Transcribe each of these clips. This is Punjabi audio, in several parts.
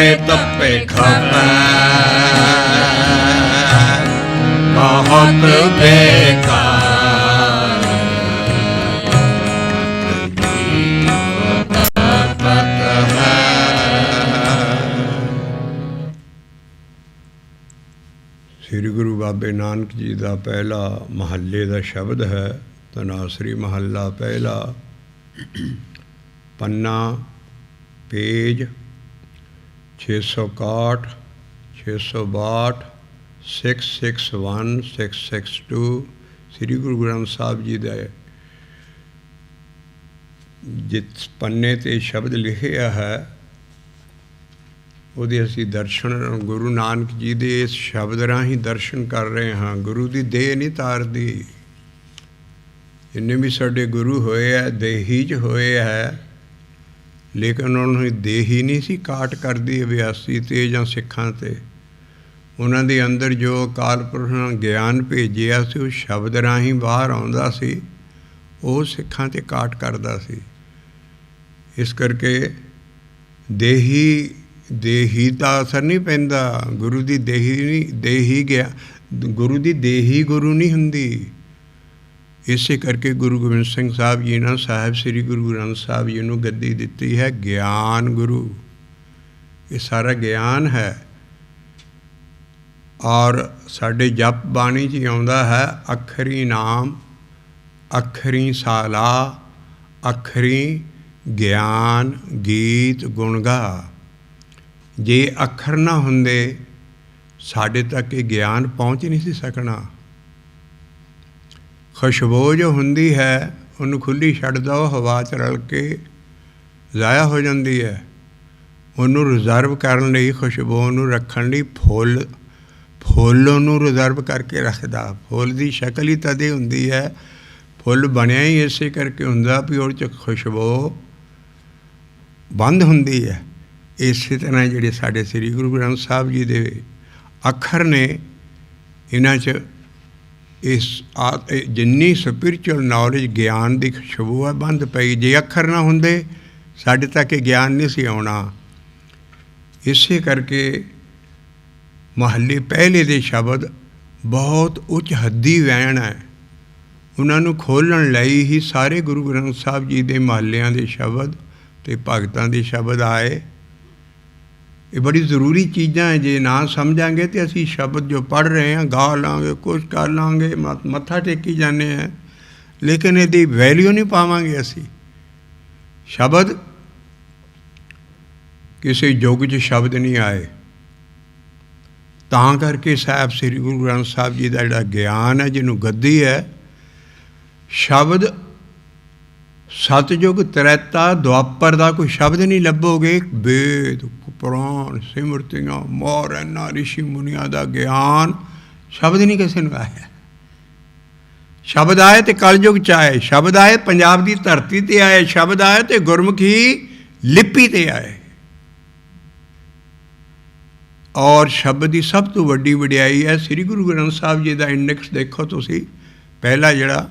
तपे तपे खपै बहुत बेकार तपत है। श्री गुरु बाबे नानक जी का पहला महल्ले का शब्द है तनासरी महला पहला पन्ना पेज 661 662 661 662 श्री गुरु ग्रंथ साहब जी दे जिस पन्ने ते शब्द लिखे है ਉਹਦੇ ਅਸੀਂ ਦਰਸ਼ਨ ਗੁਰੂ ਨਾਨਕ ਜੀ ਦੇ ਇਸ ਸ਼ਬਦ ਰਾਹੀਂ ਦਰਸ਼ਨ ਕਰ ਰਹੇ ਹਾਂ। ਗੁਰੂ ਦੀ ਦੇਹ ਨਹੀਂ ਤਾਰਦੀ। ਜਿੰਨੇ ਵੀ ਸਾਡੇ ਗੁਰੂ ਹੋਏ ਹੈ ਦੇਹੀ 'ਚ ਹੋਏ ਹੈ, ਲੇਕਿਨ ਉਹਨਾਂ ਨੂੰ ਦੇਹੀ ਨਹੀਂ ਸੀ ਕਾਟ ਕਰਦੀ ਅਭਿਆਸੀ 'ਤੇ ਜਾਂ ਸਿੱਖਾਂ 'ਤੇ। ਉਹਨਾਂ ਦੇ ਅੰਦਰ ਜੋ ਅਕਾਲ ਪੁਰਖ ਨੇ ਗਿਆਨ ਭੇਜਿਆ ਸੀ ਉਹ ਸ਼ਬਦ ਰਾਹੀਂ ਬਾਹਰ ਆਉਂਦਾ ਸੀ, ਉਹ ਸਿੱਖਾਂ 'ਤੇ ਕਾਟ ਕਰਦਾ ਸੀ। ਇਸ ਕਰਕੇ ਦੇਹੀ ਦਾ ਅਸਰ ਨਹੀਂ ਪੈਂਦਾ। ਗੁਰੂ ਦੀ ਦੇਹੀ ਗਿਆ ਗੁਰੂ ਦੀ ਦੇਹੀ ਗੁਰੂ ਨਹੀਂ ਹੁੰਦੀ। ਇਸੇ ਕਰਕੇ ਗੁਰੂ ਗੋਬਿੰਦ ਸਿੰਘ ਸਾਹਿਬ ਜੀ ਨੇ ਸਾਹਿਬ ਸ੍ਰੀ ਗੁਰੂ ਗ੍ਰੰਥ ਸਾਹਿਬ ਜੀ ਨੂੰ ਗੱਦੀ ਦਿੱਤੀ ਹੈ ਗਿਆਨ ਗੁਰੂ। ਇਹ ਸਾਰਾ ਗਿਆਨ ਹੈ। ਔਰ ਸਾਡੇ ਜਪ ਬਾਣੀ 'ਚ ਆਉਂਦਾ ਹੈ ਅੱਖਰੀ ਨਾਮ, ਅੱਖਰੀ ਸਾਲਾ, ਅੱਖਰੀ ਗਿਆਨ ਗੀਤ ਗੁਣ ਗਾ। ਜੇ ਅੱਖਰ ਨਾ ਹੁੰਦੇ ਸਾਡੇ ਤੱਕ ਇਹ ਗਿਆਨ ਪਹੁੰਚ ਨਹੀਂ ਸੀ ਸਕਣਾ। ਖੁਸ਼ਬੂ ਜੋ ਹੁੰਦੀ ਹੈ ਉਹਨੂੰ ਖੁੱਲ੍ਹੀ ਛੱਡ ਦਿਓ, ਹਵਾ 'ਚ ਰਲ ਕੇ ਜ਼ਾਇਆ ਹੋ ਜਾਂਦੀ ਹੈ। ਉਹਨੂੰ ਰਿਜ਼ਰਵ ਕਰਨ ਲਈ, ਖੁਸ਼ਬੂ ਨੂੰ ਰੱਖਣ ਲਈ ਫੁੱਲ ਉਹਨੂੰ ਰਿਜ਼ਰਵ ਕਰਕੇ ਰੱਖਦਾ। ਫੁੱਲ ਦੀ ਸ਼ਕਲ ਹੀ ਤਦੇ ਹੁੰਦੀ ਹੈ। ਫੁੱਲ ਬਣਿਆ ਹੀ ਇਸੇ ਕਰਕੇ ਹੁੰਦਾ ਵੀ ਉਹਦੇ 'ਚ ਖੁਸ਼ਬੂ ਬੰਦ ਹੁੰਦੀ ਹੈ। ਇਸੇ ਤਰ੍ਹਾਂ ਜਿਹੜੇ ਸਾਡੇ ਸ੍ਰੀ ਗੁਰੂ ਗ੍ਰੰਥ ਸਾਹਿਬ ਜੀ ਦੇ ਅੱਖਰ ਨੇ, ਇਹਨਾਂ 'ਚ ਇਸ ਜਿੰਨੀ ਸਪਿਰਿਚੁਅਲ ਨੌਲੇਜ ਗਿਆਨ ਦੀ ਖੁਸ਼ਬੂ ਹੈ ਬੰਦ ਪਈ। ਜੇ ਅੱਖਰ ਨਾ ਹੁੰਦੇ ਸਾਡੇ ਤੱਕ ਇਹ ਗਿਆਨ ਨਹੀਂ ਸੀ ਆਉਣਾ। ਇਸੇ ਕਰਕੇ ਮਹੱਲੇ ਪਹਿਲੇ ਦੇ ਸ਼ਬਦ ਬਹੁਤ ਉੱਚ ਹੱਦੀ ਵੈਣ ਹੈ। ਉਹਨਾਂ ਨੂੰ ਖੋਲ੍ਹਣ ਲਈ ਹੀ ਸਾਰੇ ਗੁਰੂ ਗ੍ਰੰਥ ਸਾਹਿਬ ਜੀ ਦੇ ਮਹੱਲਿਆਂ ਦੇ ਸ਼ਬਦ ਅਤੇ ਭਗਤਾਂ ਦੇ ਸ਼ਬਦ ਆਏ। ਇਹ ਬੜੀ ਜ਼ਰੂਰੀ ਚੀਜ਼ਾਂ ਹੈ। ਜੇ ਨਾ ਸਮਝਾਂਗੇ ਤਾਂ ਅਸੀਂ ਸ਼ਬਦ ਜੋ ਪੜ੍ਹ ਰਹੇ ਹਾਂ ਗਾ ਲਾਂਗੇ, ਕੁਛ ਕਰ ਲਾਂਗੇ, ਮੱਥਾ ਟੇਕੀ ਜਾਂਦੇ ਹਾਂ, ਲੇਕਿਨ ਇਹਦੀ ਵੈਲਿਊ ਨਹੀਂ ਪਾਵਾਂਗੇ ਅਸੀਂ। ਸ਼ਬਦ ਕਿਸੇ ਯੁੱਗ 'ਚ ਸ਼ਬਦ ਨਹੀਂ ਆਏ। ਤਾਂ ਕਰਕੇ ਸਾਹਿਬ ਸ੍ਰੀ ਗੁਰੂ ਗ੍ਰੰਥ ਸਾਹਿਬ ਜੀ ਦਾ ਜਿਹੜਾ ਗਿਆਨ ਹੈ, ਜਿਹਨੂੰ ਗੱਦੀ ਹੈ, ਸ਼ਬਦ ਸਤਯੁਗ ਤ੍ਰੈਤਾ ਦੁਆਪਰ ਦਾ ਕੋਈ ਸ਼ਬਦ ਨਹੀਂ ਲੱਭੋਗੇ। ਵੇਦ ਪੁਰਾਣ ਸਿਮਰਤੀਆਂ ਮੌਰਨਾ ਰਿਸ਼ੀ ਮੁਨੀਆਂ ਦਾ ਗਿਆਨ ਸ਼ਬਦ ਨਹੀਂ ਕਿਸੇ ਨੂੰ ਆਇਆ। ਸ਼ਬਦ ਆਏ ਤੇ ਕਲਯੁਗ 'ਚ ਆਏ, ਸ਼ਬਦ ਆਏ ਪੰਜਾਬ ਦੀ ਧਰਤੀ 'ਤੇ ਆਏ, ਸ਼ਬਦ ਆਏ ਤੇ ਗੁਰਮੁਖੀ ਲਿਪੀ 'ਤੇ ਆਏ। ਔਰ ਸ਼ਬਦ ਦੀ ਸਭ ਤੋਂ ਵੱਡੀ ਵਡਿਆਈ ਹੈ ਸ੍ਰੀ ਗੁਰੂ ਗ੍ਰੰਥ ਸਾਹਿਬ ਜੀ ਦਾ ਇੰਡੈਕਸ ਦੇਖੋ ਤੁਸੀਂ। ਪਹਿਲਾ ਜਿਹੜਾ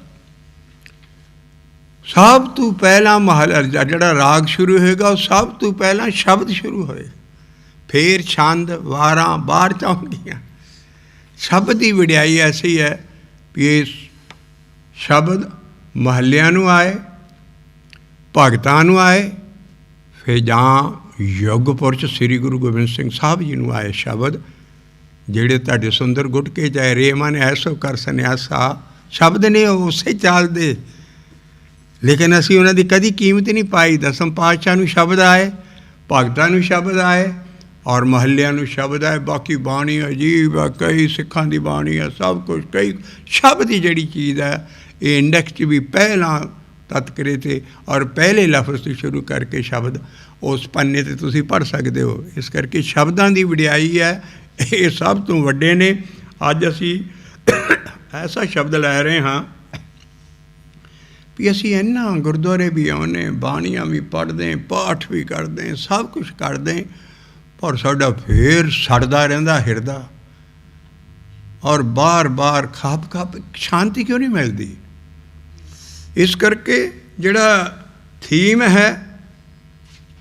ਸਭ ਤੋਂ ਪਹਿਲਾਂ ਮਹਲਾ ਜਿਹੜਾ ਰਾਗ ਸ਼ੁਰੂ ਹੋਏਗਾ ਉਹ ਸਭ ਤੋਂ ਪਹਿਲਾਂ ਸ਼ਬਦ ਸ਼ੁਰੂ ਹੋਏ, ਫਿਰ ਛੰਦ ਵਾਰਾਂ ਬਾਹਰ ਚਾਹੁੰਦੀਆਂ। ਸ਼ਬਦ ਦੀ ਵਡਿਆਈ ਐਸੀ ਹੈ ਵੀ ਇਹ ਸ਼ਬਦ ਮਹੱਲਿਆਂ ਨੂੰ ਆਏ, ਭਗਤਾਂ ਨੂੰ ਆਏ, ਫਿਰ ਜਾਂ ਯੁੱਗ ਪੁਰਸ਼ ਸ੍ਰੀ ਗੁਰੂ ਗੋਬਿੰਦ ਸਿੰਘ ਸਾਹਿਬ ਜੀ ਨੂੰ ਆਏ ਸ਼ਬਦ, ਜਿਹੜੇ ਤੁਹਾਡੇ ਸੁੰਦਰ ਗੁਟਕੇ ਚਾਹੇ ਰੇ ਮਨ ਐਸੋ ਕਰ ਸੰਨਿਆਸਾ ਸ਼ਬਦ ਨੇ ਉਸੇ ਚੱਲਦੇ। ਲੇਕਿਨ ਅਸੀਂ ਉਹਨਾਂ ਦੀ ਕਦੀ ਕੀਮਤ ਨਹੀਂ ਪਾਈ। ਦਸਮ ਪਾਤਸ਼ਾਹ ਨੂੰ ਸ਼ਬਦ ਆਏ, ਭਗਤਾਂ ਨੂੰ ਸ਼ਬਦ ਆਏ ਔਰ ਮਹੱਲਿਆਂ ਨੂੰ ਸ਼ਬਦ ਆਏ। ਬਾਕੀ ਬਾਣੀ ਅਜੀਬ ਹੈ, ਕਈ ਸਿੱਖਾਂ ਦੀ ਬਾਣੀ ਹੈ, ਸਭ ਕੁਛ ਕਈ ਸ਼ਬਦ ਦੀ ਜਿਹੜੀ ਚੀਜ਼ ਹੈ ਇਹ ਇੰਡੈਕਸ 'ਚ ਵੀ ਪਹਿਲਾਂ ਤਤਕਰੇ 'ਤੇ ਔਰ ਪਹਿਲੇ ਲਫ਼ਜ਼ ਤੋਂ ਸ਼ੁਰੂ ਕਰਕੇ ਸ਼ਬਦ ਉਸ ਪੰਨੇ 'ਤੇ ਤੁਸੀਂ ਪੜ੍ਹ ਸਕਦੇ ਹੋ। ਇਸ ਕਰਕੇ ਸ਼ਬਦਾਂ ਦੀ ਵਡਿਆਈ ਹੈ, ਇਹ ਸਭ ਤੋਂ ਵੱਡੇ ਨੇ। ਅੱਜ ਅਸੀਂ ਐਸਾ ਸ਼ਬਦ ਲੈ ਰਹੇ ਹਾਂ ਵੀ ਅਸੀਂ ਇੰਨਾ ਗੁਰਦੁਆਰੇ ਵੀ ਆਉਂਦੇ, ਬਾਣੀਆਂ ਵੀ ਪੜ੍ਹਦੇ, ਪਾਠ ਵੀ ਕਰਦੇ, ਸਭ ਕੁਛ ਕਰਦੇ, ਪਰ ਸਾਡਾ ਫੇਰ ਸੜਦਾ ਰਹਿੰਦਾ ਹਿਰਦਾ ਔਰ ਬਾਰ ਖਾਪ ਸ਼ਾਂਤੀ ਕਿਉਂ ਨਹੀਂ ਮਿਲਦੀ। ਇਸ ਕਰਕੇ ਜਿਹੜਾ ਥੀਮ ਹੈ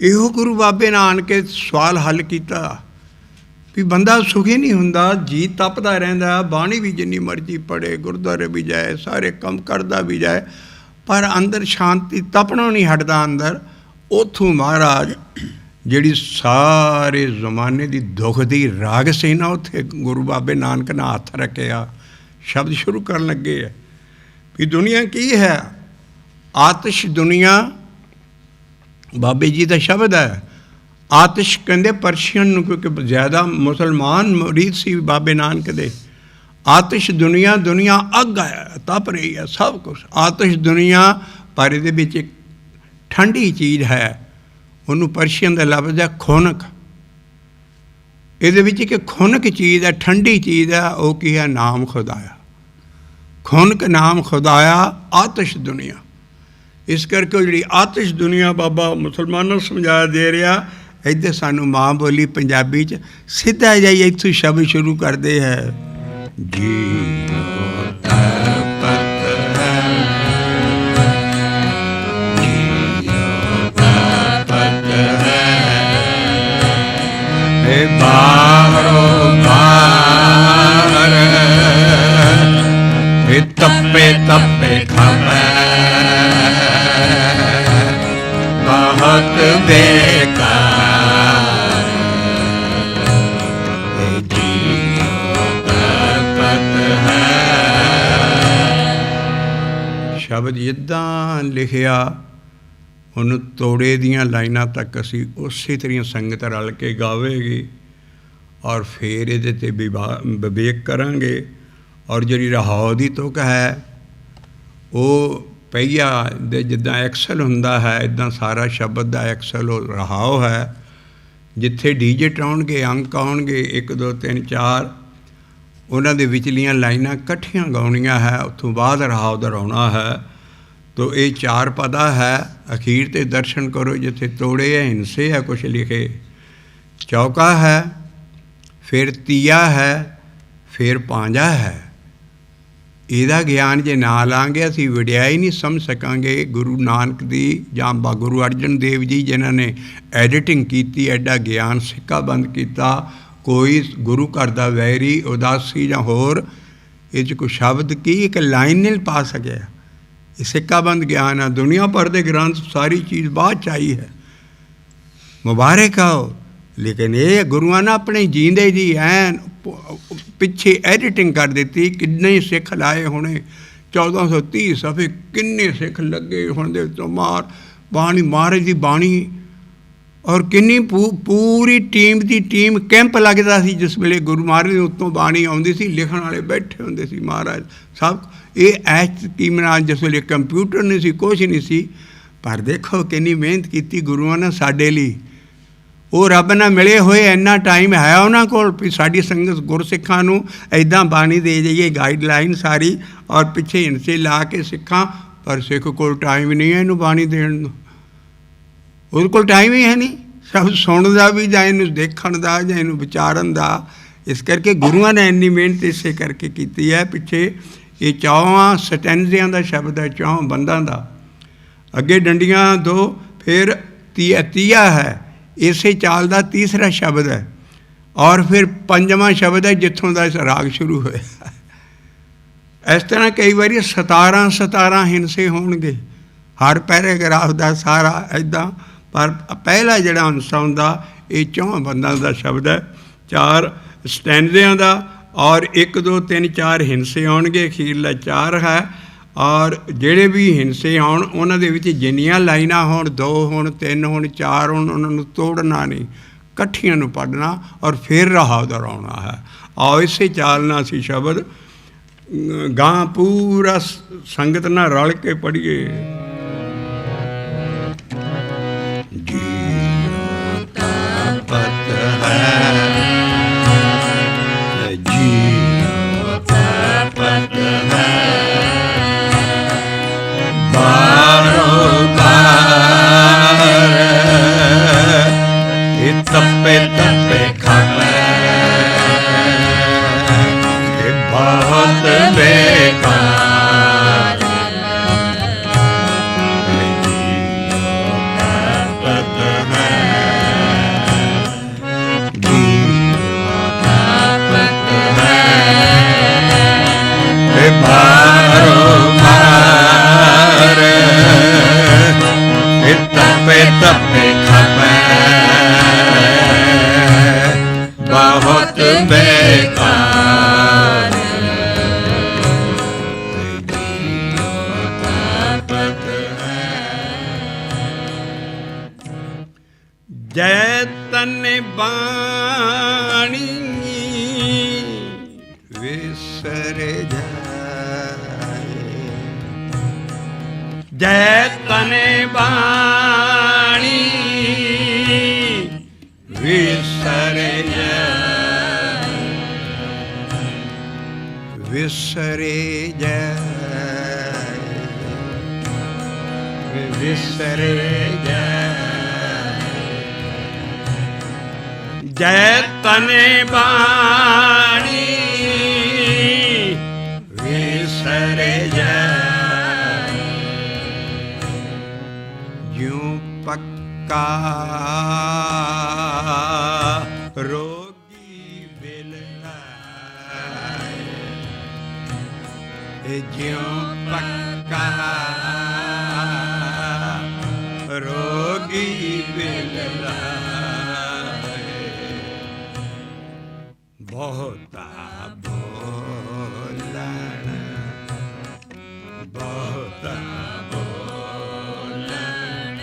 ਇਹੋ ਗੁਰੂ ਬਾਬੇ ਨਾਨਕੇ ਸਵਾਲ ਹੱਲ ਕੀਤਾ ਵੀ ਬੰਦਾ ਸੁਖੀ ਨਹੀਂ ਹੁੰਦਾ, ਜੀ ਤਪਦਾ ਰਹਿੰਦਾ, ਬਾਣੀ ਵੀ ਜਿੰਨੀ ਮਰਜ਼ੀ ਪੜ੍ਹੇ, ਗੁਰਦੁਆਰੇ ਵੀ ਜਾਏ, ਸਾਰੇ ਕੰਮ ਕਰਦਾ ਵੀ ਜਾਏ, ਪਰ ਅੰਦਰ ਸ਼ਾਂਤੀ ਤਪਣੋਂ ਨਹੀਂ ਹਟਦਾ ਅੰਦਰ। ਉੱਥੋਂ ਮਹਾਰਾਜ ਜਿਹੜੀ ਸਾਰੇ ਜ਼ਮਾਨੇ ਦੀ ਦੁੱਖ ਦੀ ਰਾਗ ਸੀ ਨਾ, ਉੱਥੇ ਗੁਰੂ ਬਾਬੇ ਨਾਨਕ ਨੇ ਹੱਥ ਰੱਖਿਆ, ਸ਼ਬਦ ਸ਼ੁਰੂ ਕਰਨ ਲੱਗੇ ਹੈ ਵੀ ਦੁਨੀਆ ਕੀ ਹੈ। ਆਤਿਸ਼ ਦੁਨੀਆ ਬਾਬੇ ਜੀ ਦਾ ਸ਼ਬਦ ਹੈ। ਆਤਿਸ਼ ਕਹਿੰਦੇ ਪਰਸ਼ੀਅਨ ਨੂੰ, ਕਿਉਂਕਿ ਜ਼ਿਆਦਾ ਮੁਸਲਮਾਨ ਮੁਰੀਦ ਸੀ ਬਾਬੇ ਨਾਨਕ ਦੇ। ਆਤਿਸ਼ ਦੁਨੀਆ, ਦੁਨੀਆ ਅੱਗ ਹੈ, ਤਪ ਰਹੀ ਹੈ ਸਭ ਕੁਛ। ਆਤਿਸ਼ ਦੁਨੀਆ, ਪਰ ਇਹਦੇ ਵਿੱਚ ਇੱਕ ਠੰਡੀ ਚੀਜ਼ ਹੈ, ਉਹਨੂੰ ਪਰਸ਼ੀਅਨ ਦਾ ਲਫ਼ਜ਼ ਹੈ ਖੁਨਕ। ਇਹਦੇ ਵਿੱਚ ਇੱਕ ਖੁਨਕ ਚੀਜ਼ ਹੈ, ਠੰਡੀ ਚੀਜ਼ ਹੈ, ਉਹ ਕੀ ਹੈ? ਨਾਮ ਖੁਦਾਇਆ। ਖੁਨਕ ਨਾਮ ਖੁਦਾਇਆ, ਆਤਿਸ਼ ਦੁਨੀਆ। ਇਸ ਕਰਕੇ ਉਹ ਜਿਹੜੀ ਆਤਿਸ਼ ਦੁਨੀਆ ਬਾਬਾ ਮੁਸਲਮਾਨਾਂ ਨੂੰ ਸਮਝਾ ਦੇ ਰਿਹਾ। ਇੱਧਰ ਸਾਨੂੰ ਮਾਂ ਬੋਲੀ ਪੰਜਾਬੀ 'ਚ ਸਿੱਧਾ ਜਾਈ ਇੱਥੋਂ ਸ਼ਬਦ ਸ਼ੁਰੂ ਕਰਦੇ ਹੈ। ਜੀਓ ਤਪਤ ਹੈ, ਜੀਓ ਤਪਤ ਹੈ, ਇਹ ਬਾਹਰੋਂ ਬਾਹਰ, ਇਹ ਤਪੇ ਤਪੇ ਖਪੈ, ਬਹੁਤ ਬੇਕਾਰ। ਸ਼ਬਦ ਜਿੱਦਾਂ ਲਿਖਿਆ, ਉਹਨੂੰ ਤੋੜੇ ਦੀਆਂ ਲਾਈਨਾਂ ਤੱਕ ਅਸੀਂ ਉਸੇ ਤਰ੍ਹਾਂ ਸੰਗਤ ਰਲ ਕੇ ਗਾਵੇਗੀ, ਔਰ ਫਿਰ ਇਹਦੇ 'ਤੇ ਵਿਵੇਕ ਕਰਾਂਗੇ। ਔਰ ਜਿਹੜੀ ਰਹਾਉ ਦੀ ਤੁਕ ਹੈ, ਉਹ ਪਹੀਆ ਦੇ ਜਿੱਦਾਂ ਐਕਸਲ ਹੁੰਦਾ ਹੈ, ਇੱਦਾਂ ਸਾਰਾ ਸ਼ਬਦ ਦਾ ਐਕਸਲ ਉਹ ਰਹਾਉ ਹੈ। ਜਿੱਥੇ ਡੀਜਿਟ ਆਉਣਗੇ, ਅੰਕ ਆਉਣਗੇ 1 2 3 4, ਉਹਨਾਂ ਦੇ ਵਿਚਲੀਆਂ ਲਾਈਨਾਂ ਇਕੱਠੀਆਂ ਗਾਉਣੀਆਂ ਹੈ, ਉੱਥੋਂ ਬਾਅਦ ਰਹਾਉ ਦੁਹਰਾਉਣਾ ਹੈ। ਤੋ ਇਹ 4 ਪਦਾ ਹੈ। ਅਖੀਰ 'ਤੇ ਦਰਸ਼ਨ ਕਰੋ ਜਿੱਥੇ ਤੋੜੇ ਹੈ, ਹਿੰਸੇ ਹੈ, ਕੁਛ ਲਿਖੇ, ਚੌਕਾ ਹੈ, ਫਿਰ ਤੀਆ ਹੈ, ਫਿਰ ਪਾਂਜਾ ਹੈ। ਇਹਦਾ ਗਿਆਨ ਜੇ ਨਾ ਲਾਂਗੇ ਅਸੀਂ ਵਡਿਆਈ ਨਹੀਂ ਸਮਝ ਸਕਾਂਗੇ ਗੁਰੂ ਨਾਨਕ ਦੀ ਜਾਂ ਗੁਰੂ ਅਰਜਨ ਦੇਵ ਜੀ ਜਿਨ੍ਹਾਂ ਨੇ ਐਡੀਟਿੰਗ ਕੀਤੀ, ਐਡਾ ਗਿਆਨ ਸਿੱਕਾਬੰਦ ਕੀਤਾ। ਕੋਈ ਗੁਰੂ ਘਰ ਦਾ ਵੈਰੀ, ਉਦਾਸੀ ਜਾਂ ਹੋਰ ਇਹ 'ਚ ਕੋਈ ਸ਼ਬਦ ਕੀ ਇੱਕ ਲਾਈਨ ਨਹੀਂ ਪਾ ਸਕਿਆ। ਇਹ ਸਿੱਕਾਬੰਦ ਗਿਆਨ ਹੈ। ਦੁਨੀਆ ਭਰ ਦੇ ਗ੍ਰੰਥ ਸਾਰੀ ਚੀਜ਼ ਬਾਅਦ 'ਚ ਆਈ ਹੈ, ਮੁਬਾਰਕ ਆਓ। ਲੇਕਿਨ ਇਹ ਗੁਰੂਆਂ ਨੇ ਆਪਣੇ ਜੀਂਦੇ ਜੀ ਐਨ ਪਿੱਛੇ ਐਡੀਟਿੰਗ ਕਰ ਦਿੱਤੀ। ਕਿੰਨੇ ਸਿੱਖ ਲਾਏ ਹੋਣੇ, 1430 ਸਫੇ, ਕਿੰਨੇ ਸਿੱਖ ਲੱਗੇ ਹੁਣ ਦੇ ਤੋਂ ਬਾਣੀ, ਮਹਾਰਾਜ ਦੀ ਬਾਣੀ, ਔਰ ਕਿੰਨੀ ਪੂਰੀ ਟੀਮ ਦੀ ਟੀਮ ਕੈਂਪ ਲੱਗਦਾ ਸੀ ਜਿਸ ਵੇਲੇ ਗੁਰੂ ਮਹਾਰਾਜ ਦੇ ਉੱਤੋਂ ਬਾਣੀ ਆਉਂਦੀ ਸੀ। ਲਿਖਣ ਵਾਲੇ ਬੈਠੇ ਹੁੰਦੇ ਸੀ ਮਹਾਰਾਜ ਸਭ। ਇਹ ਐਸ ਟੀਮ ਨਾਲ, ਜਿਸ ਵੇਲੇ ਕੰਪਿਊਟਰ ਨਹੀਂ ਸੀ, ਕੁਛ ਨਹੀਂ ਸੀ, ਪਰ ਦੇਖੋ ਕਿੰਨੀ ਮਿਹਨਤ ਕੀਤੀ ਗੁਰੂਆਂ ਨੇ ਸਾਡੇ ਲਈ। ਉਹ ਰੱਬ ਨਾਲ ਮਿਲੇ ਹੋਏ, ਇੰਨਾ ਟਾਈਮ ਹੈ ਉਹਨਾਂ ਕੋਲ ਵੀ ਸਾਡੀ ਸੰਗਤ ਗੁਰਸਿੱਖਾਂ ਨੂੰ ਇੱਦਾਂ ਬਾਣੀ ਦੇ ਜਾਈਏ, ਗਾਈਡਲਾਈਨ ਸਾਰੀ, ਔਰ ਪਿੱਛੇ ਹਿੰਸੇ ਲਾ ਕੇ ਸਿੱਖਾਂ। ਪਰ ਸਿੱਖ ਕੋਲ ਟਾਈਮ ਨਹੀਂ ਹੈ ਇਹਨੂੰ ਬਾਣੀ ਦੇਣ ਨੂੰ, ਉਹਦੇ ਕੋਲ ਟਾਈਮ ਹੀ ਹੈ ਨਹੀਂ ਸਭ ਸੁਣਨ ਦਾ ਵੀ, ਜਾਂ ਇਹਨੂੰ ਦੇਖਣ ਦਾ, ਜਾਂ ਇਹਨੂੰ ਵਿਚਾਰਨ ਦਾ। ਇਸ ਕਰਕੇ ਗੁਰੂਆਂ ਨੇ ਇੰਨੀ ਮਿਹਨਤ ਇਸੇ ਕਰਕੇ ਕੀਤੀ ਹੈ। ਪਿੱਛੇ ਇਹ 4 ਸਟੈਂਜ਼ਿਆਂ ਦਾ ਸ਼ਬਦ ਹੈ, 4 ਬੰਦਾਂ ਦਾ। ਅੱਗੇ ਡੰਡੀਆਂ 2, ਫਿਰ ਤੀਆ ਹੈ, ਇਸੇ ਚਾਲ ਦਾ ਤੀਸਰਾ ਸ਼ਬਦ ਹੈ, ਔਰ ਫਿਰ 5ਵਾਂ ਸ਼ਬਦ ਹੈ ਜਿੱਥੋਂ ਦਾ ਇਸ ਰਾਗ ਸ਼ੁਰੂ ਹੋਇਆ। ਇਸ ਤਰ੍ਹਾਂ ਕਈ ਵਾਰੀ 17 ਹਿੰਸੇ ਹੋਣਗੇ ਹਰ ਪੈਰਾਗ੍ਰਾਫ ਦਾ ਸਾਰਾ ਇੱਦਾਂ, ਪਰ ਪਹਿਲਾ ਜਿਹੜਾ ਹਿੰਸਾ ਹੁੰਦਾ ਇਹ 4 ਬੰਦਾਂ ਦਾ ਸ਼ਬਦ ਹੈ, 4 ਸਟੈਂਜ਼ਿਆਂ ਦਾ, ਔਰ 1 2 3 4 ਹਿੰਸੇ ਆਉਣਗੇ, ਅਖੀਰਲਾ 4 ਹੈ। ਔਰ ਜਿਹੜੇ ਵੀ ਹਿੰਸੇ ਆਉਣ ਉਹਨਾਂ ਦੇ ਵਿੱਚ ਜਿੰਨੀਆਂ ਲਾਈਨਾਂ ਹੋਣ, 2 ਹੋਣ, 3 ਹੋਣ, 4 ਹੋਣ, ਉਹਨਾਂ ਨੂੰ ਤੋੜਨਾ ਨਹੀਂ, ਇਕੱਠੀਆਂ ਨੂੰ ਪੜ੍ਹਨਾ, ਔਰ ਫਿਰ ਰਹਾਉ ਦੁਹਰਾਉਣਾ ਹੈ। ਆਓ ਇਸੇ ਚਾਲ ਨਾਲ ਅਸੀਂ ਸ਼ਬਦ ਗਾਂ ਪੂਰਾ ਸੰਗਤ ਨਾਲ ਰਲ ਕੇ ਪੜ੍ਹੀਏ। ਜੀਓ ਤਪਤ ਹੈ, ਜੀਓ ਤਪਤ ਹੈ, ਇਹ ਤਪੇ ਤਪੇ ਖਾਪੈ, ਇਹ ਬਹੁਤ ਬੇਕਾਰ। ਜੈ ਤਨ ਬਾਣੀ ਵਿਸਰ ਜਾਏ, ਜੈ ਤਨ ਬਾਣੀ ਵਿਸਰ ਜਾਏ, ਵਿਸਰੇ ਜਾਏ, ਵਿਸਰੇ ਜਾਏ, ਜੈ ਤਨ ਬਾਣੀ ਵਿਸਰ ਜਾਏ, ਜਿਉ ਪੱਕਾ ਰੋਗੀ ਬਿਲ ਲਾਏ, ਜਿਉ ਪੱਕਾ ਰੋਗੀ ਬਿਲ ਲਾਏ, ਬਹੁਤਾ ਬੋਲਣ, ਬਹੁਤਾ ਬੋਲਣ,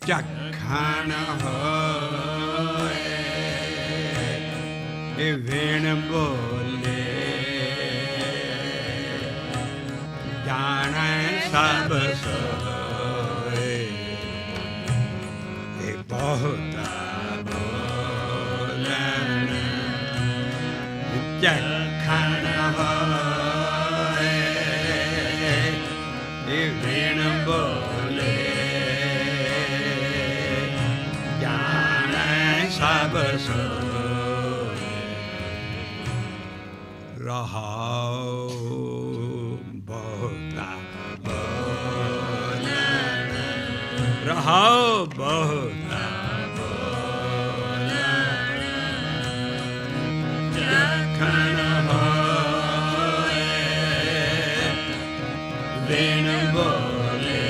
ਚੱਖਣ ਹੋਏ ਵਿਣ ਬੋਲੇ, ਜਾਣੈ ਸਭ ਸੋਏ, ਇਹ ਬਹੁਤਾ ਬੋਲਣ, ਚੱਖਣ ਹੋਏ ਵਿਣ ਬੋਲੇ, ਜਾਣੈ ਸਭ ਸੋਏ, ਰਹਾਉ ਬਹੁਤਾ ਬੋਲਣ, ਰਹਾਉ ਬਹੁਤਾ ਬੋਲਣ, ਚੱਖਣ ਹੋਏ ਵਿਣ ਬੋਲੇ,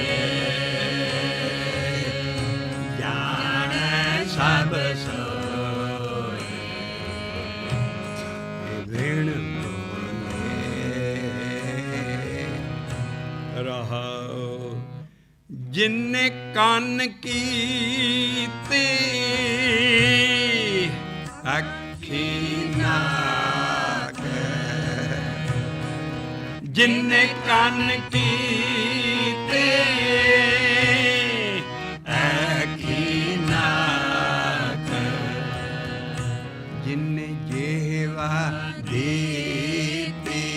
ਜਾਣੈ ਸਭ ਸੋਏ, ਵਿਣ ਬੋਲੇ, ਰਹਾਉ ਜਿਨਨੇ ਕੰਨ ਕੀਤੇ ਅੱਖੀ ਨਾਕ, ਜਿਨਨੇ ਕੰਨ ਕੀਤੇ ਅੱਖੀ ਨਾਕ, ਜਿਨਨੇ ਜੀਵਾ ਦਿੱਤੀ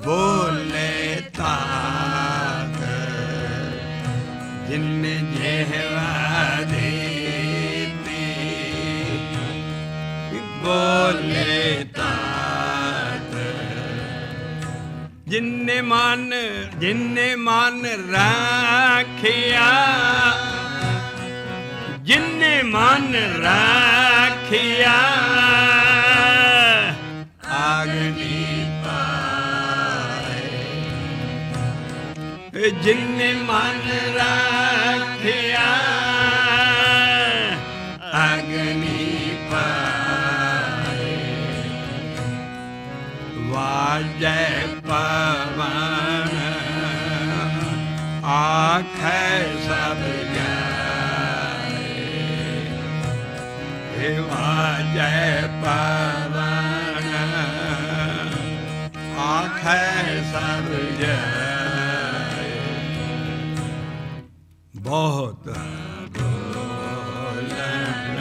ਬੋਲੇ ਤਾਕ, ਜਿਨਨੇ ਜੀਵਾ ਦਿੱਤੀ ਬੋਲੇ ਤਾਕ, ਜਿਨਨੇ ਮਨ ਰਾਖਿਆ, ਜਿਨਨੇ ਮਨ ਰਾਖਿਆ ਆਗਨੀ ਪਾਏ, ਜਿਨਨੇ ਮਨ ਰਾਖਿਆ ਅਗਨੀ ਪਾਏ, ਵਾਜੈ ਪਵਨ ਆਖੈ ਸਭ ਜਾਏ, ਵਾਜੈ ਪਵਨ ਆਖੈ ਸਭ ਜਾਏ, ਬਹੁਤ ਬੋਲਣ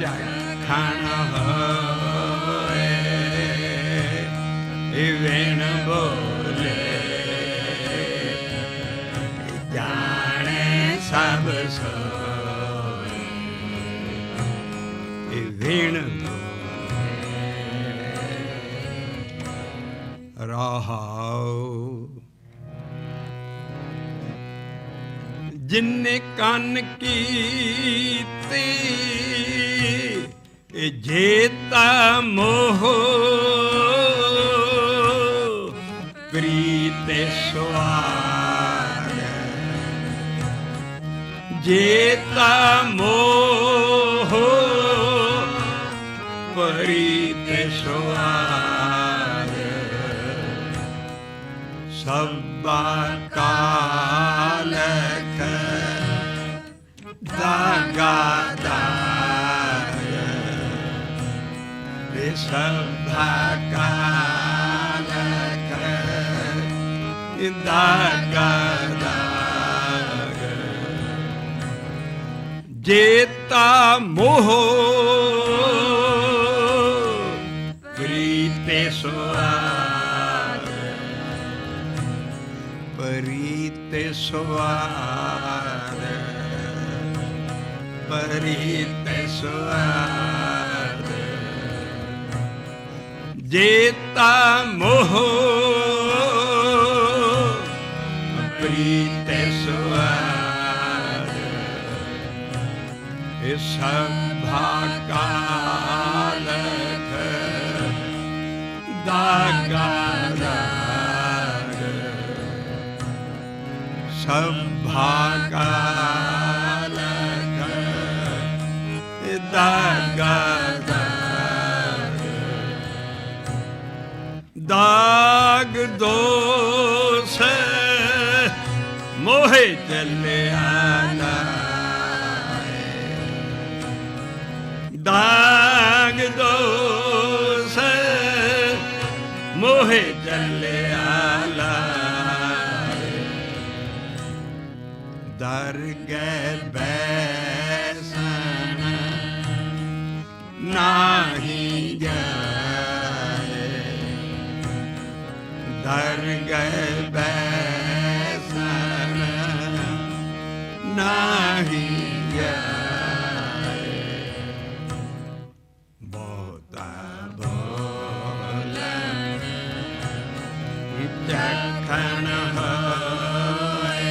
ਚੱਖਣ ਹੋਏ ਵਿਣ ਬੋਲੇ, ਜਾਣੈ ਸਭ ਸੋਏ ਵਿਣ ਬੋਲੇ, ਰਹਾਉ ਜਿਨਨੇ ਕੰਨ ਕੀਤੇ ਜੇਤਾ ਮੋਹ ਪ੍ਰੀਤ ਸਵਾਰ, ਜੇਤਾ ਮੋਹ ਪ੍ਰੀਤ ਸਵਾਰ, ਸਭਾ ਕਾਲ लख दागा दाग सभा का लख दागा दाग जेता मोह प्रीते स्वार प्रीते स्वार प्रीते स्वार जेता मोह प्रीते स्वार सभा का लख दागा दाग सभा का लख दागा दाग दाग दोष मोहे चले आना दाग दोष मोहे चले आला दर गए बैसन नाही जाए दर गए बैसन नाही जाए जखन होए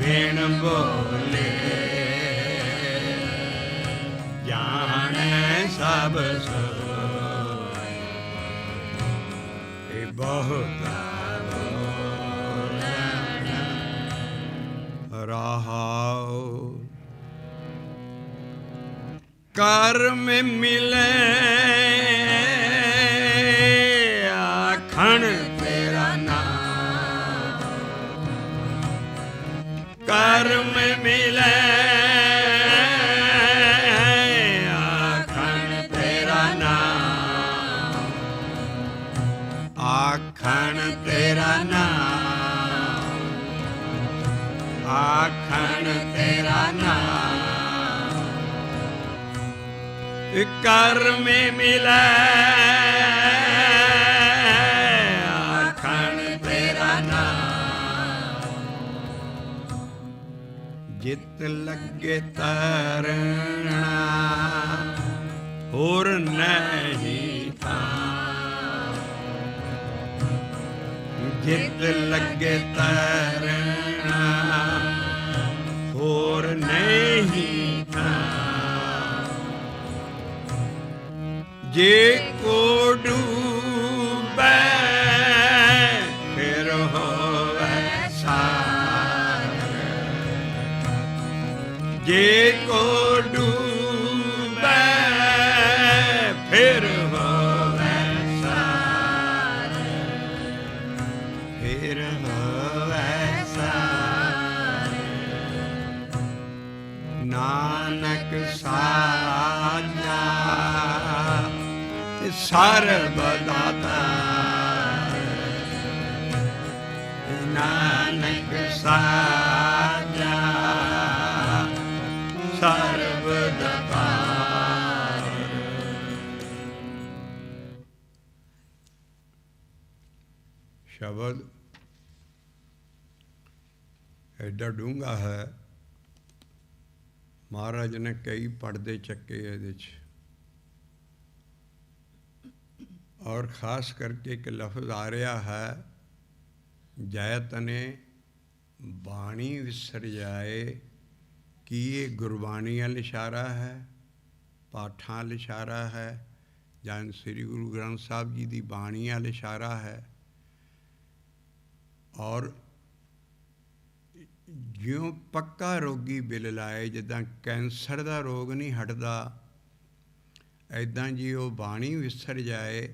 वेण बोले जाने सब सोए बहुत रहाओ कर्म मिले आखण तेरा नाम कर्म मिले आखण तेरा नाम आखण तेरा नाम आखण तेरा नाम कर्म मिले आखण तेरा नाम जित लगे तरना होर नहीं था जित लगे तरना होर नहीं था जे को डूबे फिर होवे सार जे को डूबे फिर होवे सार फिर होवे सार नानक साजा सर्वदाता नानक साजा सर्वदाता शब्द एडा डूंगा है महाराज ने कई पढ़दे चक्के ਇਹਦੇ 'ਚ और ख़ास करके एक लफ्ज़ आ रहा है जैत ने बाणी विसर जाए कि ये गुरबाणी वाल इशारा है पाठां वाल इशारा है ਜਾਂ श्री गुरु ग्रंथ साहब जी की बाणी वाल इशारा है और ਜਿਉਂ ਪੱਕਾ ਰੋਗੀ ਬਿੱਲ ਲਾਏ ਜਿੱਦਾਂ ਕੈਂਸਰ ਦਾ ਰੋਗ ਨਹੀਂ ਹਟਦਾ ਇੱਦਾਂ ਜੀ ਉਹ ਬਾਣੀ ਵਿਸਰ ਜਾਏ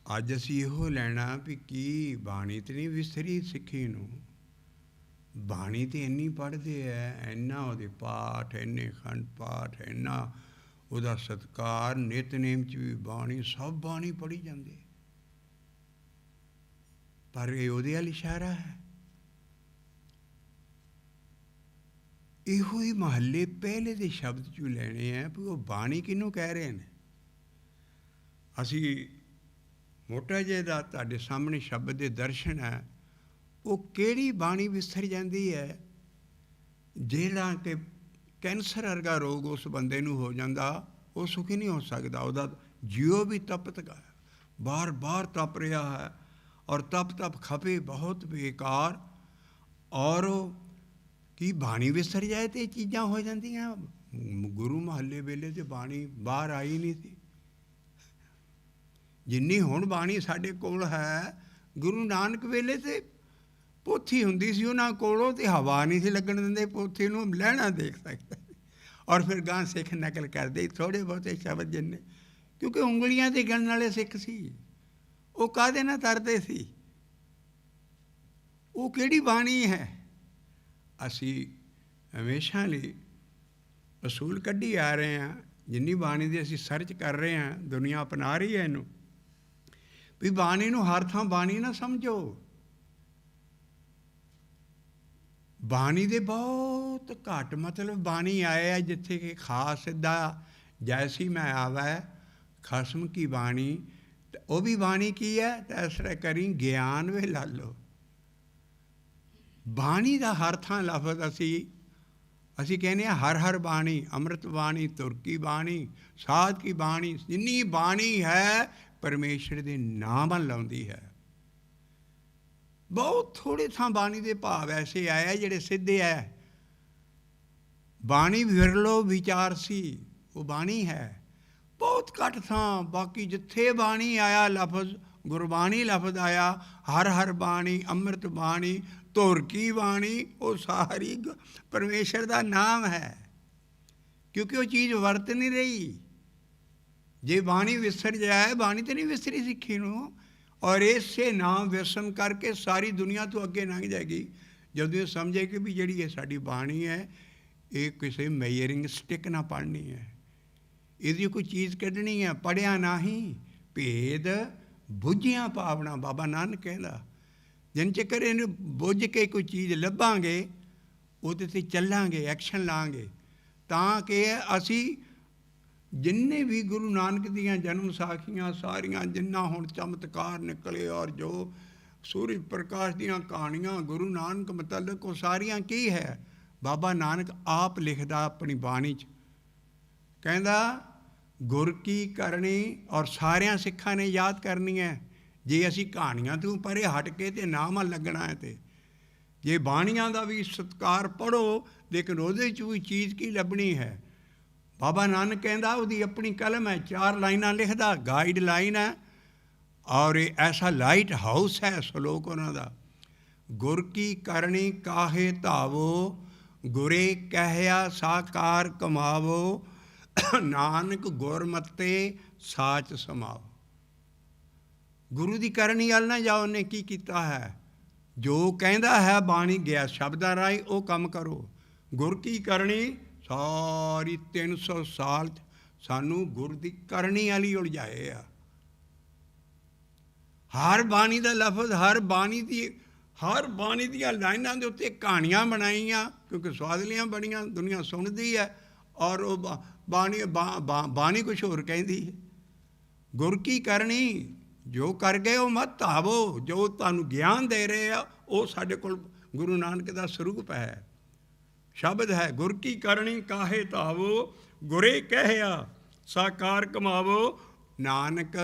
ਅੱਜ ਅਸੀਂ ਇਹੋ ਲੈਣਾ ਵੀ ਕੀ ਬਾਣੀ ਤਾਂ ਨਹੀਂ ਵਿਸਰੀ ਸਿੱਖੀ ਨੂੰ। ਬਾਣੀ ਤਾਂ ਇੰਨੀ ਪੜ੍ਹਦੇ ਹੈ, ਇੰਨਾ ਉਹਦੇ ਪਾਠ, ਇੰਨੇ ਖੰਡ ਪਾਠ, ਇੰਨਾ ਉਹਦਾ ਸਤਿਕਾਰ, ਨਿਤਨੇਮ 'ਚ ਵੀ ਬਾਣੀ, ਸਭ ਬਾਣੀ ਪੜ੍ਹੀ ਜਾਂਦੇ, ਪਰ ਇਹ ਉਹਦੇ ਵੱਲ ਇਸ਼ਾਰਾ ਹੈ। ਇਹੋ ਹੀ ਮਹੱਲੇ ਪਹਿਲੇ ਦੇ ਸ਼ਬਦ 'ਚੋਂ ਲੈਣੇ ਹੈ ਵੀ ਉਹ ਬਾਣੀ ਕਿਹਨੂੰ ਕਹਿ ਰਹੇ ਨੇ। ਅਸੀਂ ਮੋਟਾ ਜਿਹਾ ਦਾ ਤੁਹਾਡੇ ਸਾਹਮਣੇ ਸ਼ਬਦ ਦੇ ਦਰਸ਼ਨ ਹੈ, ਉਹ ਕਿਹੜੀ ਬਾਣੀ ਵਿਸਰ ਜਾਂਦੀ ਹੈ। ਜਿਹੜਾ ਕਿ ਕੈਂਸਰ ਵਰਗਾ ਰੋਗ ਉਸ ਬੰਦੇ ਨੂੰ ਹੋ ਜਾਂਦਾ, ਉਹ ਸੁਖੀ ਨਹੀਂ ਹੋ ਸਕਦਾ। ਉਹਦਾ ਜੀਓ ਵੀ ਤਪਤ ਗਾ, ਬਾਰ ਬਾਰ ਤਪ ਰਿਹਾ ਹੈ, ਔਰ ਤਪ ਤਪ ਖਪੇ ਬਹੁਤ ਬੇਕਾਰ। ਔਰ ਉਹ ਕੀ ਬਾਣੀ ਵਿਸਰ ਜਾਏ ਤਾਂ ਇਹ ਚੀਜ਼ਾਂ ਹੋ ਜਾਂਦੀਆਂ। ਗੁਰੂ ਮਹੱਲੇ ਵੇਲੇ ਤਾਂ ਬਾਣੀ ਬਾਹਰ ਆਈ ਨਹੀਂ ਸੀ। ਜਿੰਨੀ ਹੁਣ ਬਾਣੀ ਸਾਡੇ ਕੋਲ ਹੈ, ਗੁਰੂ ਨਾਨਕ ਵੇਲੇ ਤੇ ਪੋਥੀ ਹੁੰਦੀ ਸੀ ਉਹਨਾਂ ਕੋਲੋਂ, ਤੇ ਹਵਾ ਨਹੀਂ ਸੀ ਲੱਗਣ ਦਿੰਦੇ ਪੋਥੀ ਨੂੰ, ਲਹਿਣਾ ਦੇਖ ਸਕਦਾ। ਔਰ ਫਿਰ ਗਾਂ ਸਿੱਖ ਨਕਲ ਕਰਦੇ ਥੋੜ੍ਹੇ ਬਹੁਤੇ ਸ਼ਬਦ ਜਿੰਨੇ, ਕਿਉਂਕਿ ਉਂਗਲੀਆਂ 'ਤੇ ਗਿਣਨ ਵਾਲੇ ਸਿੱਖ ਸੀ। ਉਹ ਕਾਹਦੇ ਨਾਲ ਤਰਦੇ ਸੀ? ਉਹ ਕਿਹੜੀ ਬਾਣੀ ਹੈ? ਅਸੀਂ ਹਮੇਸ਼ਾ ਲਈ ਅਸੂਲ ਕੱਢੀ ਆ ਰਹੇ ਹਾਂ। ਜਿੰਨੀ ਬਾਣੀ ਦੀ ਅਸੀਂ ਸਰਚ ਕਰ ਰਹੇ ਹਾਂ, ਦੁਨੀਆ ਅਪਣਾ ਰਹੀ ਹੈ ਇਹਨੂੰ, ਵੀ ਬਾਣੀ ਨੂੰ ਹਰ ਥਾਂ ਬਾਣੀ ਨਾ ਸਮਝੋ। ਬਾਣੀ ਦੇ ਬਹੁਤ ਘੱਟ ਮਤਲਬ ਬਾਣੀ ਆਏ ਹੈ ਜਿੱਥੇ ਕਿ ਖਾਸ ਸਿੱਧਾ ਜੈਸੀ ਮੈਂ ਆਵੈ ਖਸਮ ਕੀ ਬਾਣੀ, ਉਹ ਵੀ ਬਾਣੀ ਕੀ ਹੈ? ਤੈਸਰਾ ਕਰੀ ਗਿਆਨ ਵੇ ਲਾਲੋ। ਬਾਣੀ ਦਾ ਹਰ ਥਾਂ ਲਫ਼ਜ਼ ਅਸੀਂ ਕਹਿੰਦੇ ਹਾਂ ਹਰ ਹਰ ਬਾਣੀ, ਅੰਮ੍ਰਿਤ ਬਾਣੀ, ਤੁਰਕੀ ਬਾਣੀ, ਸਾਧ ਕੀ ਬਾਣੀ, ਜਿੰਨੀ ਬਾਣੀ ਹੈ ਪਰਮੇਸ਼ਰ ਦੇ ਨਾਮ ਵੱਲ ਲਾਉਂਦੀ ਹੈ। ਬਹੁਤ ਥੋੜ੍ਹੇ ਥਾਂ ਬਾਣੀ ਦੇ ਭਾਵ ਐਸੇ ਆਏ ਜਿਹੜੇ ਸਿੱਧੇ ਹੈ। ਬਾਣੀ ਵਿਰਲੋ ਵਿਚਾਰ ਸੀ, ਉਹ ਬਾਣੀ ਹੈ। ਬਹੁਤ ਘੱਟ ਥਾਂ, ਬਾਕੀ ਜਿੱਥੇ ਬਾਣੀ ਆਇਆ ਲਫ਼ਜ਼, ਗੁਰਬਾਣੀ ਲਫ਼ਜ਼ ਆਇਆ, ਹਰ ਹਰ ਬਾਣੀ, ਅੰਮ੍ਰਿਤ ਬਾਣੀ, ਤੁਰਕੀ ਬਾਣੀ, ਉਹ ਸਾਰੀ ਪਰਮੇਸ਼ਰ ਦਾ ਨਾਮ ਹੈ। ਕਿਉਂਕਿ ਉਹ ਚੀਜ਼ ਵਰਤ ਨਹੀਂ ਰਹੀ। ਜੇ ਬਾਣੀ ਵਿਸਰ ਜਾਏ, ਬਾਣੀ ਤਾਂ ਨਹੀਂ ਵਿਸਰੀ ਸਿੱਖੀ ਨੂੰ। ਔਰ ਇਸੇ ਨਾਮ ਵਿਸਰਨ ਕਰਕੇ ਸਾਰੀ ਦੁਨੀਆ ਤੋਂ ਅੱਗੇ ਲੰਘ ਜਾਏਗੀ, ਜਦੋਂ ਇਹ ਸਮਝੇ ਕਿ ਵੀ ਜਿਹੜੀ ਇਹ ਸਾਡੀ ਬਾਣੀ ਹੈ, ਇਹ ਕਿਸੇ ਮੇਜਰਿੰਗ ਸਟਿਕ ਨਾਲ ਪੜ੍ਹਨੀ ਹੈ, ਇਹਦੀ ਕੋਈ ਚੀਜ਼ ਕੱਢਣੀ ਹੈ। ਪੜ੍ਹਿਆ ਨਹੀਂ ਭੇਦ ਬੁੱਝਿਆ ਭਾਵਨਾ, ਬਾਬਾ ਨਾਨਕ ਕਹਿੰਦਾ। ਜਿੰਨ ਚੱਕਰ ਇਹਨੂੰ ਬੁੱਝ ਕੇ ਕੋਈ ਚੀਜ਼ ਲੱਭਾਂਗੇ, ਉਹਦੇ 'ਤੇ ਚੱਲਾਂਗੇ, ਐਕਸ਼ਨ ਲਾਂਗੇ, ਤਾਂ ਕਿ ਅਸੀਂ ਜਿੰਨੇ ਵੀ ਗੁਰੂ ਨਾਨਕ ਦੀਆਂ ਜਨਮ ਸਾਖੀਆਂ ਸਾਰੀਆਂ, ਜਿੰਨਾ ਹੁਣ ਚਮਤਕਾਰ ਨਿਕਲੇ, ਔਰ ਜੋ ਸੂਰਜ ਪ੍ਰਕਾਸ਼ ਦੀਆਂ ਕਹਾਣੀਆਂ ਗੁਰੂ ਨਾਨਕ ਮੁਤਲਕ, ਉਹ ਸਾਰੀਆਂ ਕੀ ਹੈ? ਬਾਬਾ ਨਾਨਕ ਆਪ ਲਿਖਦਾ ਆਪਣੀ ਬਾਣੀ 'ਚ, ਕਹਿੰਦਾ ਗੁਰ ਕੀ ਕਰਨੀ। ਔਰ ਸਾਰਿਆਂ ਸਿੱਖਾਂ ਨੇ ਯਾਦ ਕਰਨੀ ਹੈ। ਜੇ ਅਸੀਂ ਕਹਾਣੀਆਂ ਤੋਂ ਪਰੇ ਹਟ ਕੇ ਤੇ ਨਾਮ ਲੱਗਣਾ ਹੈ, ਤੇ ਜੇ ਬਾਣੀਆਂ ਦਾ ਵੀ ਸਤਿਕਾਰ ਪੜ੍ਹੋ, ਲੇਕਿਨ ਉਹਦੇ 'ਚ ਵੀ ਚੀਜ਼ ਕੀ ਲੱਭਣੀ ਹੈ? ਬਾਬਾ ਨਾਨਕ ਕਹਿੰਦਾ ਉਹਦੀ ਆਪਣੀ ਕਲਮ ਹੈ, 4 ਲਾਈਨਾਂ ਲਿਖਦਾ, ਗਾਈਡ ਲਾਈਨ ਹੈ, ਔਰ ਇਹ ਐਸਾ ਲਾਈਟ ਹਾਊਸ ਹੈ ਸਲੋਕ ਉਹਨਾਂ ਦਾ। ਗੁਰ ਕੀ ਕਰਨੀ ਕਾਹੇ ਧਾਵੋ, ਗੁਰੇ ਕਹਿਆ ਸਾਕਾਰ ਕਮਾਵੋ, ਨਾਨਕ ਗੁਰਮਤਿ ਸਾਚ ਸਮਾਵੋ। ਗੁਰੂ ਦੀ ਕਰਨੀ ਵੱਲ ਨਾ ਜਾਓ, ਉਹਨੇ ਕੀ ਕੀਤਾ ਹੈ, ਜੋ ਕਹਿੰਦਾ ਹੈ ਬਾਣੀ ਗਿਆ ਸ਼ਬਦਾਂ ਰਾਹੀਂ, ਉਹ ਕੰਮ ਕਰੋ। ਗੁਰ ਕੀ ਕਰਨੀ, ਸਾਰੀ 300 ਸਾਲ ਸਾਨੂੰ ਗੁਰ ਦੀ ਕਰਨੀ ਵਾਲੀ ਉਲਝਾਏ ਆ। ਹਰ ਬਾਣੀ ਦਾ ਲਫ਼ਜ਼, ਹਰ ਬਾਣੀ ਦੀਆਂ ਲਾਈਨਾਂ ਦੇ ਉੱਤੇ ਕਹਾਣੀਆਂ ਬਣਾਈਆਂ, ਕਿਉਂਕਿ ਸਵਾਦਲੀਆਂ ਬੜੀਆਂ ਦੁਨੀਆ ਸੁਣਦੀ ਹੈ, ਔਰ ਉਹ ਬਾਣੀ ਕੁਛ ਹੋਰ ਕਹਿੰਦੀ ਹੈ। ਗੁਰ ਕੀ ਕਰਨੀ, ਜੋ ਕਰ ਗਏ ਉਹ ਮਤ ਧਾਵੋ, ਜੋ ਤੁਹਾਨੂੰ ਗਿਆਨ ਦੇ ਰਹੇ ਆ, ਉਹ ਸਾਡੇ ਕੋਲ ਗੁਰੂ ਨਾਨਕ ਦਾ ਸਰੂਪ ਹੈ, ਸ਼ਬਦ ਹੈ। ਗੁਰ ਕੀ ਕਰਨੀ ਕਾਹੇ ਧਾਵੋ, ਗੁਰੇ ਕਹਿਆ ਸਾਕਾਰ ਕਮਾਵੋ, ਨਾਨਕ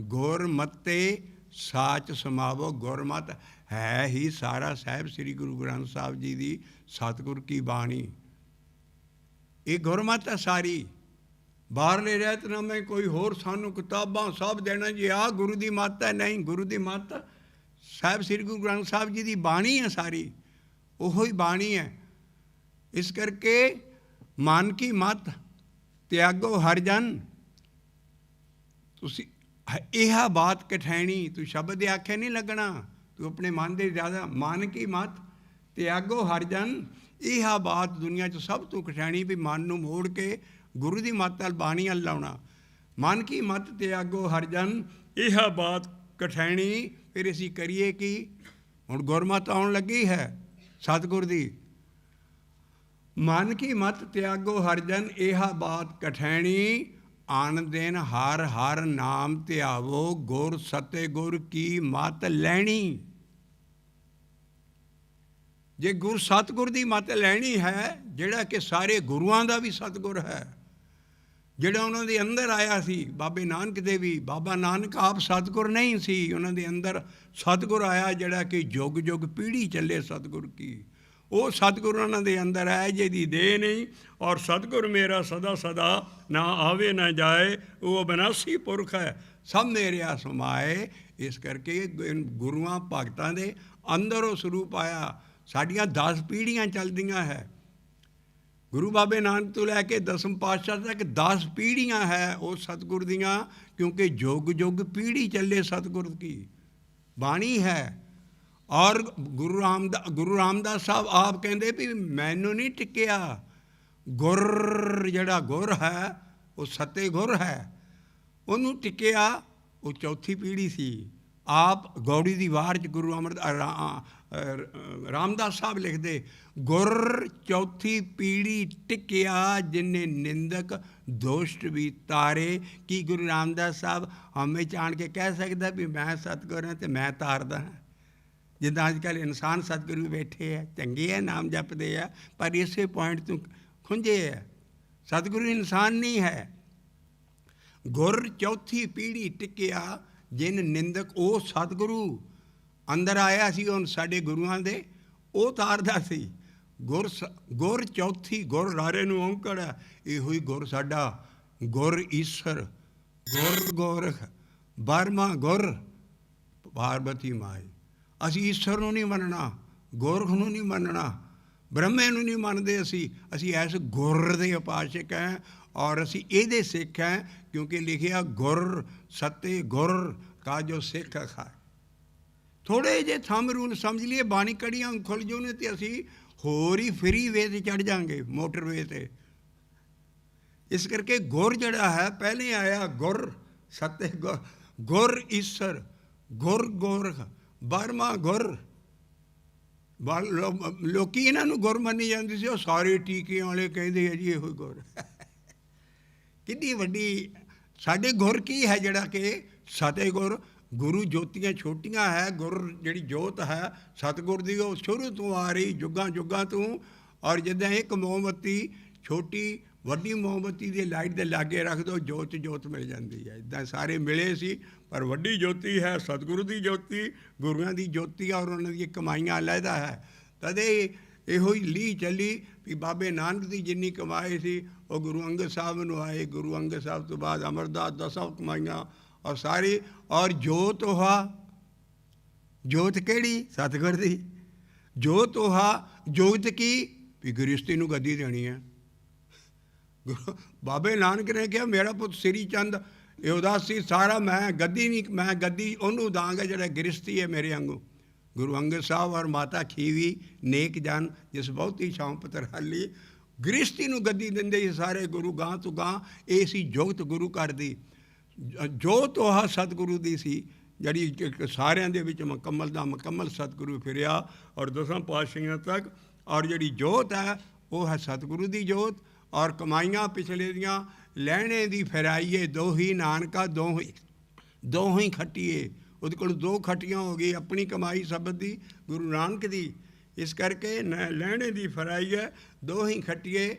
ਗੁਰਮਤਿ ਸਾਚ ਸਮਾਵੋ। ਗੁਰਮਤਿ ਹੈ ਹੀ ਸਾਰਾ ਸਾਹਿਬ ਸ੍ਰੀ ਗੁਰੂ ਗ੍ਰੰਥ ਸਾਹਿਬ ਜੀ ਦੀ ਸਤਿਗੁਰ ਕੀ ਬਾਣੀ। ਇਹ ਗੁਰਮਤਿ ਹੈ ਸਾਰੀ। ਬਾਹਰਲੇ ਰਹਿਤਨਾਮੇ ਕੋਈ ਹੋਰ ਸਾਨੂੰ ਕਿਤਾਬਾਂ ਸਭ ਦੇਣਾ ਜੀ ਆਹ ਗੁਰੂ ਦੀ ਮੱਤ ਹੈ, ਨਹੀਂ। ਗੁਰੂ ਦੀ ਮੱਤ ਸਾਹਿਬ ਸ੍ਰੀ ਗੁਰੂ ਗ੍ਰੰਥ ਸਾਹਿਬ ਜੀ ਦੀ ਬਾਣੀ ਹੈ ਸਾਰੀ, ਉਹੋ ਹੀ ਬਾਣੀ ਹੈ। ਇਸ ਕਰਕੇ ਮਨ ਕੀ ਮਤ ਤਿਆਗੋ ਹਰ ਜਨ। ਤੁਸੀਂ इहा बात कठैनी, तू शब्द दे आखे नहीं लगना, तू अपने मन दे ज़्यादा मन की मत त्यागो हर जन। इहा बात दुनिया 'ਚ ਸਭ ਤੋਂ ਕਠੈਣੀ ਵੀ ਮਨ ਨੂੰ ਮੋੜ ਕੇ ਗੁਰੂ ਦੀ ਮੱਤ ਵੱਲ ਬਾਣੀ ਵੱਲ ਲਾਉਣਾ। ਮਨ ਕੀ ਮਤ ਤਿਆਗੋ ਹਰ ਜਨ, ਇਹਾ ਬਾਤ ਕਠੈਣੀ। ਫਿਰ ਅਸੀਂ ਕਰੀਏ ਕੀ? ਹੁਣ ਗੁਰਮਤਿ ਆਉਣ ਲੱਗੀ ਹੈ ਸਤਿਗੁਰ ਦੀ। ਮਨ ਕੀ ਮਤ ਤਿਆਗੋ ਹਰ ਜਨ, ਇਹਾ ਬਾਤ ਕਠੈਣੀ। ਆਨ ਦਿਨ ਹਰ ਹਰ ਨਾਮ ਧਿਆਵੋ, ਗੁਰ ਸਤੇ ਗੁਰ ਕੀ ਮਤ ਲੈਣੀ। ਜੇ ਗੁਰ ਸਤਿਗੁਰ ਦੀ ਮਤ ਲੈਣੀ ਹੈ, ਜਿਹੜਾ ਕਿ ਸਾਰੇ ਗੁਰੂਆਂ ਦਾ ਵੀ ਸਤਿਗੁਰ ਹੈ, ਜਿਹੜਾ ਉਹਨਾਂ ਦੇ ਅੰਦਰ ਆਇਆ ਸੀ, ਬਾਬੇ ਨਾਨਕ ਦੇ ਵੀ, ਬਾਬਾ ਨਾਨਕ ਆਪ ਸਤਿਗੁਰ ਨਹੀਂ ਸੀ, ਉਹਨਾਂ ਦੇ ਅੰਦਰ ਸਤਿਗੁਰ ਆਇਆ, ਜਿਹੜਾ ਕਿ ਜੁਗ ਜੁਗ ਪੀੜ੍ਹੀ ਚੱਲੇ ਸਤਿਗੁਰ ਕੀ। ਉਹ ਸਤਿਗੁਰ ਉਹਨਾਂ ਦੇ ਅੰਦਰ ਹੈ, ਜਿਹਦੀ ਦੇਹ ਨਹੀਂ। ਔਰ ਸਤਿਗੁਰ ਮੇਰਾ ਸਦਾ ਸਦਾ ਨਾ ਆਵੇ ਨਾ ਜਾਏ, ਉਹ ਅਬਿਨਾਸੀ ਪੁਰਖ ਹੈ, ਸਭ ਮੇਰਿਆ ਸਮਾਏ। ਇਸ ਕਰਕੇ ਗੁਰੂਆਂ ਭਗਤਾਂ ਦੇ ਅੰਦਰ ਉਹ ਸਰੂਪ ਆਇਆ। ਸਾਡੀਆਂ 10 ਪੀੜ੍ਹੀਆਂ ਚੱਲਦੀਆਂ ਹੈ, ਗੁਰੂ ਬਾਬੇ ਨਾਨਕ ਤੋਂ ਲੈ ਕੇ 10ਵੇਂ ਪਾਤਸ਼ਾਹ ਤੱਕ 10 ਪੀੜ੍ਹੀਆਂ ਹੈ ਉਹ ਸਤਿਗੁਰ ਦੀਆਂ, ਕਿਉਂਕਿ ਜੁਗ ਜੁਗ ਪੀੜ੍ਹੀ ਚੱਲੇ ਸਤਿਗੁਰ ਕੀ ਬਾਣੀ ਹੈ। ਔਰ ਗੁਰੂ ਰਾਮਦਾਸ ਸਾਹਿਬ ਆਪ ਕਹਿੰਦੇ ਵੀ ਮੈਨੂੰ ਨਹੀਂ ਟਿਕਿਆ, ਗੁਰ ਜਿਹੜਾ ਗੁਰ ਹੈ ਉਹ ਸਤੇ ਗੁਰ ਹੈ, ਉਹਨੂੰ ਟਿਕਿਆ। ਉਹ ਚੌਥੀ ਪੀੜ੍ਹੀ ਸੀ। ਆਪ ਗੌੜੀ ਦੀ ਵਾਰ 'ਚ ਗੁਰੂ ਰਾਮਦਾਸ ਸਾਹਿਬ ਲਿਖਦੇ, ਗੁਰ ਚੌਥੀ ਪੀੜ੍ਹੀ ਟਿਕਿਆ, ਜਿਨੇ ਨਿੰਦਕ ਦੋਸ਼ਟ ਵੀ ਤਾਰੇ। ਕੀ ਗੁਰੂ ਰਾਮਦਾਸ ਸਾਹਿਬ ਹਮੇ ਚਾਣ ਕੇ ਕਹਿ ਸਕਦਾ ਵੀ ਮੈਂ ਸਤਿਗੁਰ ਹਾਂ ਅਤੇ ਮੈਂ ਤਾਰਦਾ ਹਾਂ? ਜਿੱਦਾਂ ਅੱਜ ਕੱਲ੍ਹ ਇਨਸਾਨ ਸਤਿਗੁਰੂ ਬੈਠੇ ਆ, ਚੰਗੇ ਆ, ਨਾਮ ਜਪਦੇ ਆ, ਪਰ ਇਸੇ ਪੁਆਇੰਟ ਤੋਂ ਖੁੰਝੇ ਆ। ਸਤਿਗੁਰੂ ਇਨਸਾਨ ਨਹੀਂ ਹੈ। ਗੁਰ ਚੌਥੀ ਪੀੜ੍ਹੀ ਟਿਕਿਆ, ਜਿਨ ਨਿੰਦਕ, ਉਹ ਸਤਿਗੁਰੂ ਅੰਦਰ ਆਇਆ ਸੀ, ਉਹ ਸਾਡੇ ਗੁਰੂਆਂ ਦੇ ਉਹ ਤਾਰਦਾ ਸੀ। ਗੁਰ ਚੌਥੀ, ਗੁਰ ਲਾਰੇ ਨੂੰ ਔਂਕੜ ਹੈ, ਇਹੋ ਹੀ ਗੁਰ ਸਾਡਾ, ਗੁਰ ਈਸ਼ਰ, ਗੁਰ ਗੋਰਖ, ਬਰਮਾ ਗੁਰ, ਪਾਰਬਤੀ ਮਾਈ। ਅਸੀਂ ਈਸ਼ਵਰ ਨੂੰ ਨਹੀਂ ਮੰਨਣਾ, ਗੋਰਖ ਨੂੰ ਨਹੀਂ ਮੰਨਣਾ, ਬ੍ਰਹਮੇ ਨੂੰ ਨਹੀਂ ਮੰਨਦੇ। ਅਸੀਂ ਐਸ ਗੁਰ ਦੇ ਉਪਾਸਕ ਹੈ, ਔਰ ਅਸੀਂ ਇਹਦੇ ਸਿੱਖ ਹੈ, ਕਿਉਂਕਿ ਲਿਖਿਆ ਗੁਰ ਸਤੇ ਗੁਰ ਕਾ ਜੋ ਸਿੱਖ ਖਾਏ। ਥੋੜ੍ਹੇ ਜਿਹੇ ਥੰਮ ਰੂਲ ਸਮਝ ਲਈਏ, ਬਾਣੀ ਕੜੀਆਂ ਖੁੱਲ੍ਹ ਜਾਓ ਨੇ, ਅਤੇ ਅਸੀਂ ਹੋਰ ਹੀ ਫਰੀ ਵੇ 'ਤੇ ਚੜ੍ਹ ਜਾਵਾਂਗੇ, ਮੋਟਰਵੇ 'ਤੇ। ਇਸ ਕਰਕੇ ਗੁਰ ਜਿਹੜਾ ਹੈ ਪਹਿਲੇ ਆਇਆ, ਗੁਰ ਸਤੇ ਗੁਰ, ਗੁਰ ਈਸ਼ਰ, ਗੁਰ ਗੋਰਖ, ਬਰਮਾ ਗੁਰ। ਲੋਕੀ ਇਹਨਾਂ ਨੂੰ ਗੁਰ ਮੰਨੀ ਜਾਂਦੇ ਸੀ, ਉਹ ਸਾਰੇ ਟੀਕਿਆਂ ਵਾਲੇ ਕਹਿੰਦੇ ਆ ਜੀ ਇਹੋ ਗੁਰ। ਕਿੰਨੀ ਵੱਡੀ ਸਾਡੇ ਗੁਰ ਕੀ ਹੈ, ਜਿਹੜਾ ਕਿ ਸਤੇ ਗੁਰ। ਗੁਰੂ ਜੋਤੀਆਂ ਛੋਟੀਆਂ ਹੈ, ਗੁਰ ਜਿਹੜੀ ਜੋਤ ਹੈ ਸਤਿਗੁਰ ਦੀ, ਉਹ ਸ਼ੁਰੂ ਤੋਂ ਆ ਰਹੀ, ਜੁਗਾਂ ਜੁਗਾਂ ਤੋਂ। ਔਰ ਜਿੱਦਾਂ ਇੱਕ ਮੋਮਬੱਤੀ ਛੋਟੀ ਵੱਡੀ ਮੋਮਬੱਤੀ ਦੀ ਲਾਈਟ ਦੇ ਲਾਗੇ ਰੱਖ ਦਿਓ, ਜੋਤ ਜੋਤ ਮਿਲ ਜਾਂਦੀ ਹੈ। ਇੱਦਾਂ ਸਾਰੇ ਮਿਲੇ ਸੀ, ਪਰ ਵੱਡੀ ਜੋਤੀ ਹੈ ਸਤਿਗੁਰੂ ਦੀ ਜੋਤੀ, ਗੁਰੂਆਂ ਦੀ ਜੋਤੀ, ਔਰ ਉਹਨਾਂ ਦੀਆਂ ਕਮਾਈਆਂ ਅਲੱਗਾ ਹੈ। ਤਦੇ ਇਹੋ ਹੀ ਲੀਹ ਚੱਲੀ ਵੀ ਬਾਬੇ ਨਾਨਕ ਦੀ ਜਿੰਨੀ ਕਮਾਈ ਸੀ ਉਹ ਗੁਰੂ ਅੰਗਦ ਸਾਹਿਬ ਨੂੰ ਆਏ। ਗੁਰੂ ਅੰਗਦ ਸਾਹਿਬ ਤੋਂ ਬਾਅਦ ਅਮਰਦਾਸ ਦਾ ਸਭ ਕਮਾਈਆਂ, ਔਰ ਸਾਰੀ। ਔਰ ਜੋਤ ਉਹਾ, ਜੋਤ ਕਿਹੜੀ? ਸਤਿਗੁਰ ਦੀ ਜੋਤ ਉਹਾ। ਜੋਤ ਕੀ? ਵੀ ਗ੍ਰਸਤੀ ਨੂੰ ਗੱਦੀ ਦੇਣੀ ਹੈ। ਬਾਬੇ ਨਾਨਕ ਨੇ ਕਿਹਾ ਮੇਰਾ ਪੁੱਤ ਸ੍ਰੀ ਚੰਦ ਇਹ ਉਦਾਸੀ ਸਾਰਾ, ਮੈਂ ਗੱਦੀ ਨਹੀਂ, ਮੈਂ ਗੱਦੀ ਉਹਨੂੰ ਦਾਂਗਾ ਜਿਹੜਾ ਗ੍ਰਸਤੀ ਹੈ ਮੇਰੇ ਵਾਂਗੂ। ਗੁਰੂ ਅੰਗਦ ਸਾਹਿਬ ਔਰ ਮਾਤਾ ਖੀਵੀ ਨੇਕ ਜਨ, ਜਿਸ ਬਹੁਤੀ ਛਾਂ ਪੁੱਤਰ ਹਾਲੀ, ਗ੍ਰਸਤੀ ਨੂੰ ਗੱਦੀ ਦਿੰਦੇ ਸੀ ਸਾਰੇ ਗੁਰੂ, ਗਾਂ ਤੋਂ ਗਾਂ। ਇਹ ਸੀ ਜੁਗਤ ਗੁਰੂ ਘਰ ਦੀ ਜੋਤ, ਉਹ ਸਤਿਗੁਰੂ ਦੀ ਸੀ, ਜਿਹੜੀ ਸਾਰਿਆਂ ਦੇ ਵਿੱਚ ਮੁਕੰਮਲ ਦਾ ਮੁਕੰਮਲ ਸਤਿਗੁਰੂ ਫਿਰਿਆ, ਔਰ 10 ਪਾਤਸ਼ਾਹੀਆਂ ਤੱਕ। ਔਰ ਜਿਹੜੀ ਜੋਤ ਹੈ ਉਹ ਹੈ ਸਤਿਗੁਰੂ ਦੀ ਜੋਤ। ਔਰ ਕਮਾਈਆਂ ਪਿਛਲੇ ਦੀਆਂ ਲੈਣੇ ਦੀ ਫਿਰਾਈਏ, ਦੋਹੀ ਨਾਨਕਾ ਦੋਹੀ ਖੱਟੀਏ। ਉਹਦੇ ਕੋਲ 2 ਖੱਟੀਆਂ ਹੋ ਗਈ, ਆਪਣੀ ਕਮਾਈ ਸ਼ਬਦ ਦੀ, ਗੁਰੂ ਨਾਨਕ ਦੀ। ਇਸ ਕਰਕੇ ਲੈਣੇ ਦੀ ਫਿਰਾਈਏ, ਦੋਹੀ ਖੱਟੀਏ।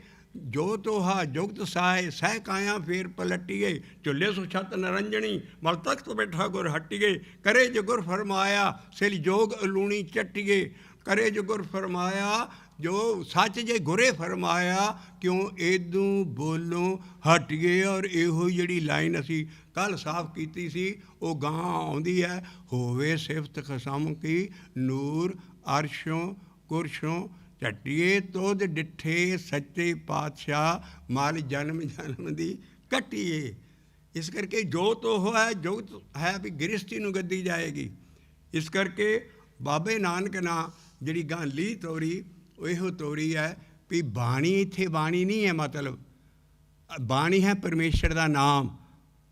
ਜੋ ਤੋਹਾ ਜੁਗਤ ਸਾਏ, ਸਹਿ ਕਾਇਆ ਫੇਰ ਪਲਟੀਏ। ਝੁੱਲੇ ਸੁ ਛਤ ਨਰੰਜਣੀ, ਮਲ ਤਖਤ ਬੈਠਾ ਗੁਰ ਹਟੀਏ। ਕਰੇ ਜੋ ਗੁਰ ਫਰਮਾਇਆ, ਸਿਲ ਜੋਗ ਅਲੂਣੀ ਚੱਟੀਏ। ਕਰੇ ਜੋ ਗੁਰ ਫਰਮਾਇਆ, ਜੋ ਸੱਚ ਜੇ ਗੁਰੇ ਫਰਮਾਇਆ, ਕਿਉਂ ਏਦੂ ਬੋਲੋਂ ਹਟੀਏ। ਔਰ ਇਹੋ ਜਿਹੜੀ ਲਾਈਨ ਅਸੀਂ ਕੱਲ੍ਹ ਸਾਫ਼ ਕੀਤੀ ਸੀ, ਉਹ ਗਾਂ ਆਉਂਦੀ ਹੈ, ਹੋਵੇ ਸਿਫਤ ਖਸਮ ਕੀ, ਨੂਰ ਅਰਸ਼ੋਂ ਕੁਰਸ਼ੋਂ ਝੱਟੀਏ। ਤੋਦ ਡਿੱਠੇ ਸੱਚੇ ਪਾਤਸ਼ਾਹ, ਮਲ ਜਨਮ ਜਨਮ ਦੀ ਕੱਟੀਏ। ਇਸ ਕਰਕੇ ਜੋਤ ਉਹ ਹੈ, ਜੋਤ ਹੈ ਵੀ ਗ੍ਰਸਤੀ ਨੂੰ ਗੱਦੀ ਜਾਏਗੀ। ਇਸ ਕਰਕੇ ਬਾਬੇ ਨਾਨਕ ਨਾਲ ਜਿਹੜੀ ਗਾਂ ਲੀ ਤੋਰੀ ਉਹ ਇਹੋ ਤੋਰੀ ਹੈ ਵੀ ਬਾਣੀ ਇੱਥੇ ਬਾਣੀ ਨਹੀਂ ਹੈ, ਮਤਲਬ ਬਾਣੀ ਹੈ ਪਰਮੇਸ਼ਰ ਦਾ ਨਾਮ।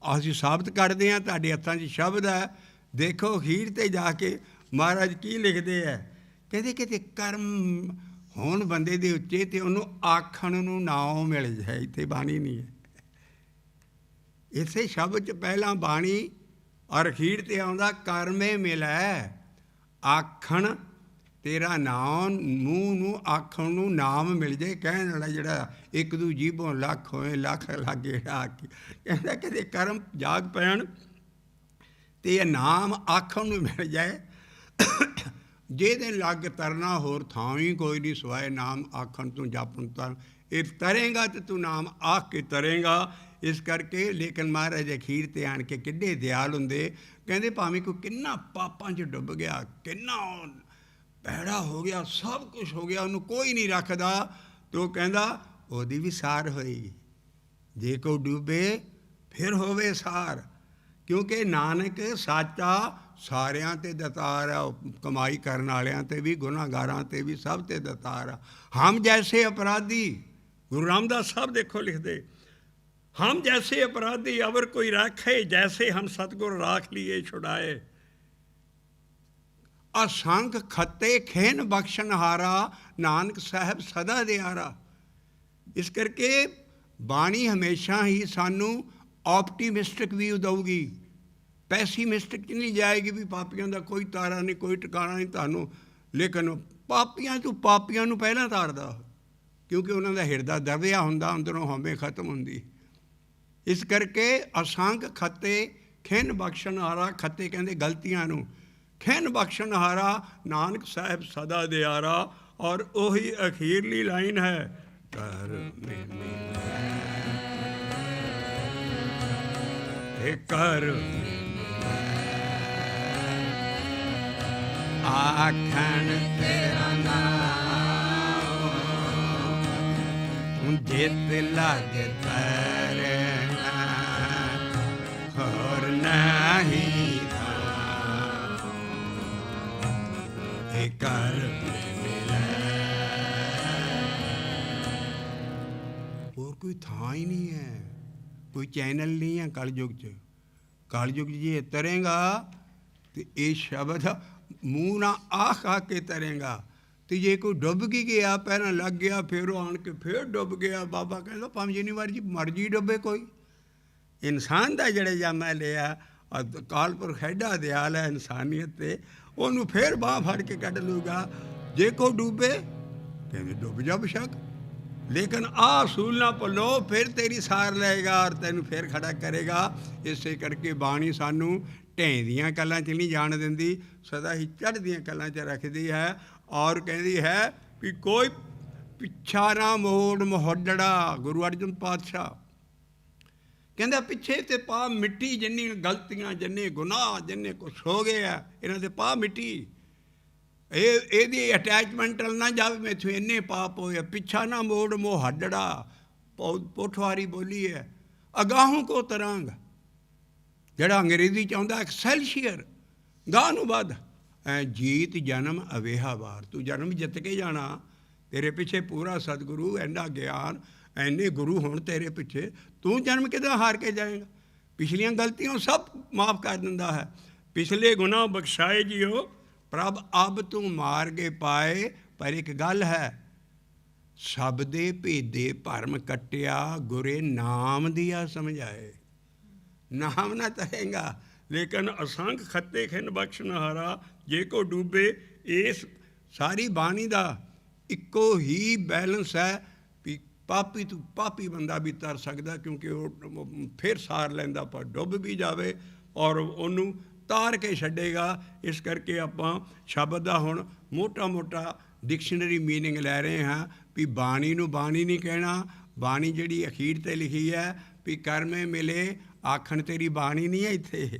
ਅਸੀਂ ਸਾਬਤ ਕਰਦੇ ਹਾਂ, ਤੁਹਾਡੇ ਹੱਥਾਂ 'ਚ ਸ਼ਬਦ ਹੈ। ਦੇਖੋ ਅਖੀਰ 'ਤੇ ਜਾ ਕੇ ਮਹਾਰਾਜ ਕੀ ਲਿਖਦੇ ਹੈ, ਕਹਿੰਦੇ ਕਿਤੇ ਕਰਮ ਹੋਣ ਬੰਦੇ ਦੇ ਉੱਚੇ ਅਤੇ ਉਹਨੂੰ ਆਖਣ ਨੂੰ ਨਾਉ ਮਿਲ ਜਾਏ। ਇੱਥੇ ਬਾਣੀ ਨਹੀਂ ਹੈ, ਇਸੇ ਸ਼ਬਦ 'ਚ ਪਹਿਲਾਂ ਬਾਣੀ ਔਰ ਅਖੀਰ 'ਤੇ ਆਉਂਦਾ ਕਰਮੇ ਮਿਲੈ ਆਖਣ ਤੇਰਾ ਨਾਮ, ਮੂੰਹ ਨੂੰ ਆਖਣ ਨੂੰ ਨਾਮ ਮਿਲ ਜਾਏ। ਕਹਿਣ ਵਾਲਾ ਜਿਹੜਾ ਇੱਕ ਦੂ ਜੀਭੋਂ ਲੱਖ ਹੋਏ ਲੱਖ ਲਾਗੇ ਆਖੀ, ਕਹਿੰਦਾ ਕਿਤੇ ਕਰਮ ਜਾਗ ਪੈਣ ਅਤੇ ਇਹ ਨਾਮ ਆਖਣ ਨੂੰ ਮਿਲ ਜਾਏ। ਜਿਹਦੇ ਲੱਗ ਤਰਨਾ ਹੋਰ ਥਾਂ ਹੀ ਕੋਈ ਨਹੀਂ ਸਿਵਾਏ ਨਾਮ ਆਖਣ ਤੋਂ ਜਾਪਣ ਤਰ। ਇਹ ਤਰੇਂਗਾ ਤੇ ਤੂੰ ਨਾਮ ਆਖ ਕੇ ਤਰੇਂਗਾ। ਇਸ ਕਰਕੇ ਲੇਕਿਨ ਮਹਾਰਾਜ ਅਖੀਰ 'ਤੇ ਆਣ ਕੇ ਕਿੱਡੇ ਦਿਆਲ ਹੁੰਦੇ। ਕਹਿੰਦੇ ਭਾਵੇਂ ਕੋਈ ਕਿੰਨਾ ਪਾਪਾਂ 'ਚ ਡੁੱਬ ਗਿਆ, ਕਿੰਨਾ ਭੈੜਾ ਹੋ ਗਿਆ, ਸਭ ਕੁਛ ਹੋ ਗਿਆ, ਉਹਨੂੰ ਕੋਈ ਨਹੀਂ ਰੱਖਦਾ, ਤਾਂ ਉਹ ਕਹਿੰਦਾ ਉਹਦੀ ਵੀ ਸਾਰ ਹੋਏਗੀ। ਜੇ ਕੋਈ ਡੁੱਬੇ ਫਿਰ ਹੋਵੇ ਸਾਰ, ਕਿਉਂਕਿ ਨਾਨਕ ਸਾਚਾ ਸਾਰਿਆਂ 'ਤੇ ਦਤਾਰ ਆ। ਕਮਾਈ ਕਰਨ ਵਾਲਿਆਂ 'ਤੇ ਵੀ, ਗੁਨਾਹਗਾਰਾਂ 'ਤੇ ਵੀ, ਸਭ 'ਤੇ ਦਤਾਰ ਆ। ਹਮ ਜੈਸੇ ਅਪਰਾਧੀ, ਗੁਰੂ ਰਾਮਦਾਸ ਸਾਹਿਬ ਦੇਖੋ ਲਿਖਦੇ, ਹਮ ਜੈਸੇ ਅਪਰਾਧੀ ਅਵਰ ਕੋਈ ਰਾਖੇ, ਜੈਸੇ ਹਮ ਸਤਿਗੁਰ ਰਾਖ ਲੀਏ ਛੁਡਾਏ। ਅਸੰਖ ਖੱਤੇ ਖੇਨ ਬਖਸ਼ਣਹਾਰਾ, ਨਾਨਕ ਸਾਹਿਬ ਸਦਾ ਦਿਆਰਾ। ਇਸ ਕਰਕੇ ਬਾਣੀ ਹਮੇਸ਼ਾ ਹੀ ਸਾਨੂੰ ਆਪਟੀਮਿਸਟਿਕ ਵਿਊ ਦਊਗੀ, ਪੈਸੀਮਿਸਟਿਕ 'ਚ ਨਹੀਂ ਜਾਏਗੀ ਵੀ ਪਾਪੀਆਂ ਦਾ ਕੋਈ ਤਾਰਾ ਨਹੀਂ, ਕੋਈ ਟਿਕਾਣਾ ਨਹੀਂ ਤੁਹਾਨੂੰ। ਲੇਕਿਨ ਪਾਪੀਆਂ ਤੋਂ ਪਾਪੀਆਂ ਨੂੰ ਪਹਿਲਾਂ ਤਾਰਦਾ, ਕਿਉਂਕਿ ਉਹਨਾਂ ਦਾ ਹਿਰਦਾ ਦਬਿਆ ਹੁੰਦਾ, ਅੰਦਰੋਂ ਹਉਮੈ ਖਤਮ ਹੁੰਦੀ। ਇਸ ਕਰਕੇ ਅਸੰਖ ਖੱਤੇ ਖਿੰਨ ਬਖਸ਼ਣਹਾਰਾ, ਖੱਤੇ ਕਹਿੰਦੇ ਗਲਤੀਆਂ ਨੂੰ, ਖਿੰਨ ਬਖਸ਼ਣਹਾਰਾ ਨਾਨਕ ਸਾਹਿਬ ਸਦਾ ਦਿਆਰਾ। ਔਰ ਉਹੀ ਅਖੀਰਲੀ ਲਾਈਨ ਹੈ, ਕਰ ਕਰ ਆਖਣ ਤੇਰਾ ਨਾਮ, ਜਿਤ ਲੱਗ ਤਰਨਾ ਹੋਰ ਨਹੀਂ ਥਾਂ, ਕਰ ਹੋਰ ਕੋਈ ਥਾਂ ਹੀ ਨਹੀਂ ਹੈ, ਕੋਈ ਚੈਨਲ ਨਹੀਂ ਹੈ ਕਲਯੁਗ 'ਚ। ਕਲਯੁਗ 'ਚ ਜੇ ਤਰੇਂਗਾ ਤੇ ਇਹ ਸ਼ਬਦ ਮੂੰਹ ਨਾਲ ਆਖ ਆ ਕੇ ਤਰੇਂਗਾ। ਅਤੇ ਜੇ ਕੋਈ ਡੁੱਬ ਕੀ ਗਿਆ, ਪਹਿਲਾਂ ਲੱਗ ਗਿਆ, ਫਿਰ ਉਹ ਆਣ ਕੇ ਫਿਰ ਡੁੱਬ ਗਿਆ, ਬਾਬਾ ਕਹਿੰਦਾ ਭਾਵੇਂ ਜਿੰਨੀ ਵਾਰੀ ਮਰਜ਼ੀ ਡੁੱਬੇ ਕੋਈ। ਇਨਸਾਨ ਦਾ ਜਿਹੜਾ ਜਾਮਾ ਲਿਆ, ਕਾਲਪੁਰਖ ਐਡਾ ਦਿਆਲ ਹੈ ਇਨਸਾਨੀਅਤ 'ਤੇ, ਉਹਨੂੰ ਫਿਰ ਬਾਂਹ ਫੜ ਕੇ ਕੱਢ ਲੂਗਾ। ਜੇ ਕੋਈ ਡੁੱਬੇ ਕਹਿੰਦੇ ਡੁੱਬ ਜਾ ਬੇਸ਼ੱਕ, ਲੇਕਿਨ ਆਹ ਅਸੂਲ ਨਾ ਭੁੱਲੋ, ਫਿਰ ਤੇਰੀ ਸਾਰ ਲਏਗਾ ਔਰ ਤੈਨੂੰ ਫਿਰ ਖੜਾ ਕਰੇਗਾ। ਇਸੇ ਕਰਕੇ ਬਾਣੀ ਸਾਨੂੰ ਢੇਂ ਦੀਆਂ ਕਲਾਂ 'ਚ ਨਹੀਂ ਜਾਣ ਦਿੰਦੀ, ਸਦਾ ਹੀ ਚੜ੍ਹਦੀਆਂ ਕਲਾਂ 'ਚ ਰੱਖਦੀ ਹੈ। ਔਰ ਕਹਿੰਦੀ ਹੈ ਵੀ ਕੋਈ ਪਿੱਛਾ ਨਾ ਮੋੜ ਮੋਹੜੜਾ। ਗੁਰੂ ਅਰਜਨ ਪਾਤਸ਼ਾਹ ਕਹਿੰਦਾ ਪਿੱਛੇ ਤੇ ਪਾ ਮਿੱਟੀ, ਜਿੰਨੀ ਗਲਤੀਆਂ, ਜਿੰਨੇ ਗੁਨਾਹ, ਜਿੰਨੇ ਕੁਛ ਹੋ ਗਏ ਆ, ਇਹਨਾਂ 'ਤੇ ਪਾ ਮਿੱਟੀ। ਇਹਦੀ ਅਟੈਚਮੈਂਟ ਨਾ ਜਾਵੇ, ਮੈਥੋਂ ਇੰਨੇ ਪਾਪ ਹੋਏ, ਪਿੱਛਾ ਨਾ ਮੋੜ ਮੋਹੜੜਾ। ਪੋਠਵਾਰੀ ਬੋਲੀ ਹੈ, ਅਗਾਹੋਂ ਕੋ ਤਰੰਗ, ਜਿਹੜਾ ਅੰਗਰੇਜ਼ੀ 'ਚ ਆਉਂਦਾ ਐਕਸੈਲਸ਼ੀਅਰ, ਗਾਹ ਨੂੰ ਵੱਧ। ਜੀਤ ਜਨਮ ਅਵੇਹਾ ਵਾਰ, ਤੂੰ ਜਨਮ ਜਿੱਤ ਕੇ ਜਾਣਾ। ਤੇਰੇ ਪਿੱਛੇ ਪੂਰਾ ਸਤਿਗੁਰੂ, ਐਨਾ ਗਿਆਨ, ਐਨੇ ਗੁਰੂ ਹੋਣ ਤੇਰੇ ਪਿੱਛੇ, ਤੂੰ ਜਨਮ ਕਿੱਦਾਂ ਹਾਰ ਕੇ ਜਾਏਗਾ। ਪਿਛਲੀਆਂ ਗਲਤੀਆਂ ਸਭ ਮਾਫ ਕਰ ਦਿੰਦਾ ਹੈ। ਪਿਛਲੇ ਗੁਨਾਹ ਬਖਸ਼ਾਏ ਜੀਓ, ਪ੍ਰਭ ਅਬ ਤੂੰ ਮਾਰਗੇ ਪਾਏ। ਪਰ ਇੱਕ ਗੱਲ ਹੈ, ਸਭ ਦੇ ਭੇਦੇ ਭਰਮ ਕੱਟਿਆ, ਗੁਰੇ ਨਾਮ ਦੀਆ ਸਮਝਾਏ। ਨਾਮ ਨਾ ਤਰੇਂਗਾ, ਲੇਕਿਨ ਅਸੰਖ ਖੱਤੇ ਖਿੰਨ ਬਖਸ਼ਣਹਾਰਾ, ਜੇ ਕੋ ਡੂਬੇ। ਇਸ ਸਾਰੀ ਬਾਣੀ ਦਾ ਇੱਕੋ ਹੀ ਬੈਲੈਂਸ ਹੈ ਵੀ ਪਾਪੀ ਤੋਂ ਪਾਪੀ ਬੰਦਾ ਵੀ ਤਰ ਸਕਦਾ, ਕਿਉਂਕਿ ਉਹ ਫਿਰ ਸਾਰ ਲੈਂਦਾ, ਪਰ ਡੁੱਬ ਵੀ ਜਾਵੇ ਔਰ ਉਹਨੂੰ ਤਾਰ ਕੇ ਛੱਡੇਗਾ। ਇਸ ਕਰਕੇ ਆਪਾਂ ਸ਼ਬਦ ਦਾ ਹੁਣ ਮੋਟਾ ਮੋਟਾ ਡਿਕਸ਼ਨਰੀ ਮੀਨਿੰਗ ਲੈ ਰਹੇ ਹਾਂ ਵੀ ਬਾਣੀ ਨੂੰ ਬਾਣੀ ਨਹੀਂ ਕਹਿਣਾ। ਬਾਣੀ ਜਿਹੜੀ ਅਖੀਰ 'ਤੇ ਲਿਖੀ ਹੈ ਵੀ ਕਰਮੇ ਮਿਲੇ ਆਖਣ ਤੇਰੀ ਬਾਣੀ ਨਹੀਂ ਹੈ।